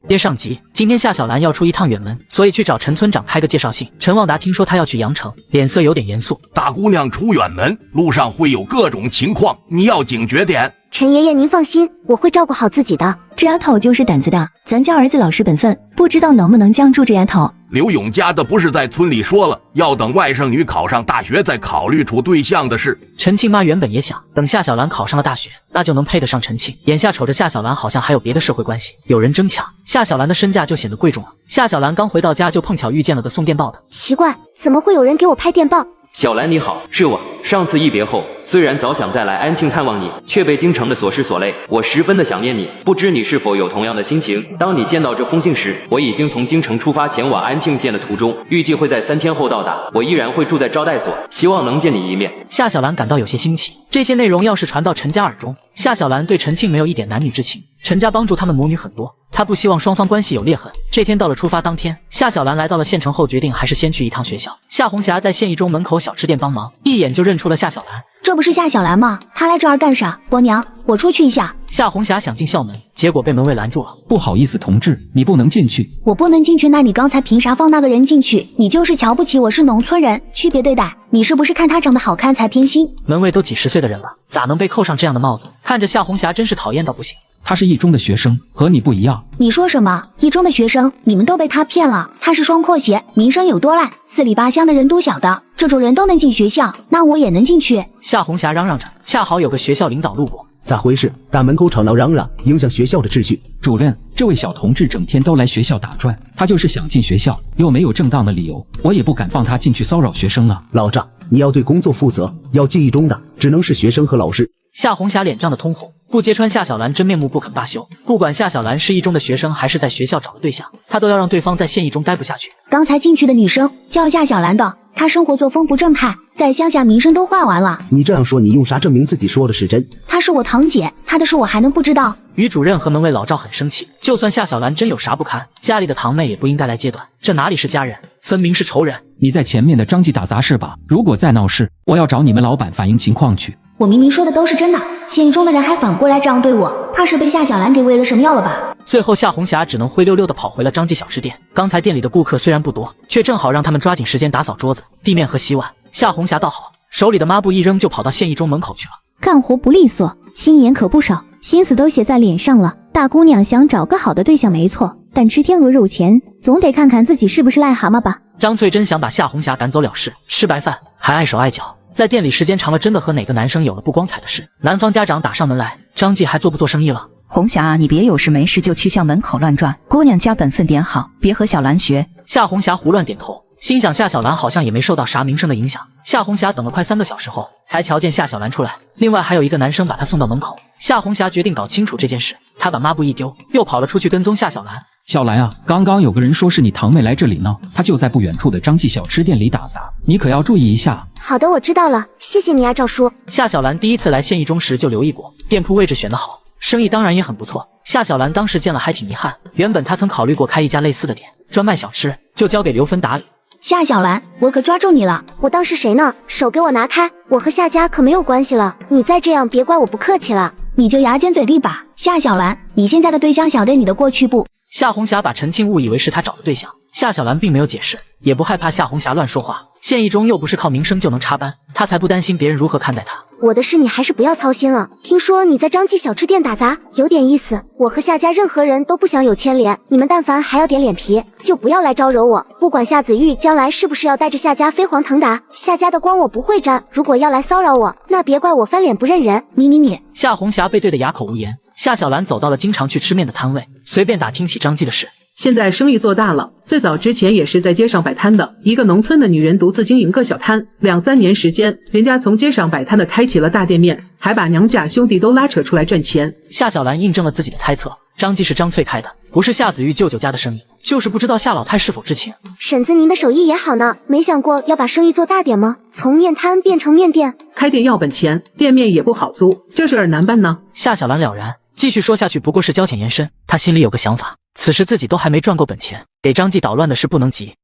Speaker 1: 爹上集，今天夏小兰要出一趟远门，所以去找陈村长开个介绍信。陈旺达听说他要去阳城，脸色有点严肃。
Speaker 3: 大姑娘出远门，路上会有各种情况，你要警觉点。
Speaker 4: 陈爷爷您放心，我会照顾好自己的。
Speaker 2: 这丫头就是胆子大，咱家儿子老实本分，不知道能不能犟住这丫头。
Speaker 3: 刘勇家的不是在村里说了，要等外甥女考上大学再考虑处对象的事。
Speaker 1: 陈庆妈原本也想等夏小兰考上了大学，那就能配得上陈庆。眼下瞅着夏小兰好像还有别的社会关系，有人争抢，夏小兰的身价就显得贵重了。夏小兰刚回到家就碰巧遇见了个送电报的。
Speaker 4: 奇怪，怎么会有人给我拍电报？
Speaker 5: 小兰你好，是我。上次一别后，虽然早想再来安庆探望你，却被京城的琐事所累，我十分的想念你。不知你是否有同样的心情？当你见到这封信时，我已经从京城出发前往安庆县的途中，预计会在3天后到达。我依然会住在招待所，希望能见你一面。
Speaker 1: 夏小兰感到有些新奇，这些内容要是传到陈家耳中，夏小兰对陈庆没有一点男女之情。陈家帮助他们母女很多，她不希望双方关系有裂痕。这天到了出发当天，夏小兰来到了县城后，决定还是先去一趟学校。夏红霞在县一中门口小吃店帮忙，一眼就认出了夏小兰。
Speaker 24: 这不是夏小兰吗？她来这儿干啥？伯娘，我出去一下。
Speaker 1: 夏红霞想进校门，结果被门卫拦住了。
Speaker 16: 不好意思，同志，你不能进去。
Speaker 24: 我不能进去，那你刚才凭啥放那个人进去？你就是瞧不起我是农村人，区别对待。你是不是看他长得好看才偏心？
Speaker 1: 门卫都几10岁的人了，咋能被扣上这样的帽子？看着夏红霞真是讨厌到不行。
Speaker 16: 他是一中的学生，和你不一样。
Speaker 24: 你说什么？一中的学生，你们都被他骗了。他是双扩鞋，名声有多烂，4里8乡的人都晓得。这种人都能进学校，那我也能进去。
Speaker 1: 夏红霞嚷嚷着，恰好有个学校领导路过。
Speaker 18: 咋回事？大门口吵闹嚷嚷，影响学校的秩序。
Speaker 16: 主任，这位小同志整天都来学校打转，他就是想进学校，又没有正当的理由，我也不敢放他进去骚扰学生啊。
Speaker 18: 老赵，你要对工作负责，要进一中的只能是学生和老师。
Speaker 1: 夏红霞脸涨得通红，不揭穿夏小兰真面目不肯罢休。不管夏小兰是一中的学生还是在学校找个对象，她都要让对方在县一中待不下去。
Speaker 24: 刚才进去的女生叫夏小兰的，她生活作风不正派，在乡下名声都坏完了。
Speaker 18: 你这样说，你用啥证明自己说的是真？
Speaker 24: 她是我堂姐，她的事我还能不知道？
Speaker 1: 于主任和门卫老赵很生气，就算夏小兰真有啥不堪，家里的堂妹也不应该来揭短，这哪里是家人，分明是仇人。
Speaker 16: 你在前面的张记打杂是吧？如果再闹事，我要找你们老板反映情况去。
Speaker 24: 我明明说的都是真的，县一中的人还反过来这样对我，怕是被夏小兰给喂了什么药了吧？
Speaker 1: 最后夏红霞只能灰溜溜地跑回了张记小吃店。刚才店里的顾客虽然不多，却正好让他们抓紧时间打扫桌子、地面和洗碗。夏红霞倒好，手里的抹布一扔就跑到县一中门口去了。
Speaker 17: 干活不利索，心眼可不少，心思都写在脸上了。大姑娘想找个好的对象没错，但吃天鹅肉钱，总得看看自己是不是癞蛤蟆吧。
Speaker 1: 张翠珍想把夏红霞赶走了事，吃白饭还碍手碍脚。在店里时间长了，真的和哪个男生有了不光彩的事。男方家长打上门来，张记还做不做生意了？
Speaker 21: 红霞，你别有事没事就去校门口乱转，姑娘家本分点好，别和小兰学。
Speaker 1: 夏红霞胡乱点头。心想夏小兰好像也没受到啥名声的影响。夏红霞等了快3个小时后，才瞧见夏小兰出来。另外还有一个男生把她送到门口。夏红霞决定搞清楚这件事，她把抹布一丢，又跑了出去跟踪夏小兰。
Speaker 16: 小兰啊，刚刚有个人说是你堂妹来这里呢，她就在不远处的张记小吃店里打杂，你可要注意一下。
Speaker 4: 好的，我知道了，谢谢你啊，赵叔。
Speaker 1: 夏小兰第一次来县一中时就留意过，店铺位置选得好，生意当然也很不错。夏小兰当时见了还挺遗憾，原本她曾考虑过开一家类似的店，专卖小吃，就交给刘芬打理。
Speaker 24: 夏小兰，我可抓住你了！
Speaker 4: 我当是谁呢？手给我拿开！我和夏家可没有关系了，你再这样别怪我不客气了。
Speaker 24: 你就牙尖嘴利吧，夏小兰，你现在的对象晓得你的过去不？
Speaker 1: 夏红霞把陈庆误以为是她找的对象，夏小兰并没有解释，也不害怕夏红霞乱说话。县一中又不是靠名声就能插班，她才不担心别人如何看待她。
Speaker 4: 我的事你还是不要操心了。听说你在张记小吃店打杂，有点意思。我和夏家任何人都不想有牵连，你们但凡还要点脸皮，就不要来招惹我。不管夏子玉将来是不是要带着夏家飞黄腾达，夏家的光我不会沾。如果要来骚扰我，那别怪我翻脸不认人。你。
Speaker 1: 夏红霞被对得哑口无言。夏小兰走到了经常去吃面的摊位，随便打听起张记的事。
Speaker 13: 现在生意做大了，最早之前也是在街上摆摊的，一个农村的女人独自经营个小摊，2、3年时间，人家从街上摆摊的开起了大店面，还把娘家兄弟都拉扯出来赚钱。
Speaker 1: 夏小兰印证了自己的猜测，张记是张翠开的，不是夏子玉舅舅家的生意，就是不知道夏老太是否知情。
Speaker 4: 婶子您的手艺也好呢，没想过要把生意做大点吗？从面摊变成面店？
Speaker 13: 开店要本钱，店面也不好租，这事儿难办呢。
Speaker 1: 夏小兰了然，继续说下去不过是交浅言深。她心里有个想法，此时自己都还没赚够本钱，给张记捣乱的事不能急，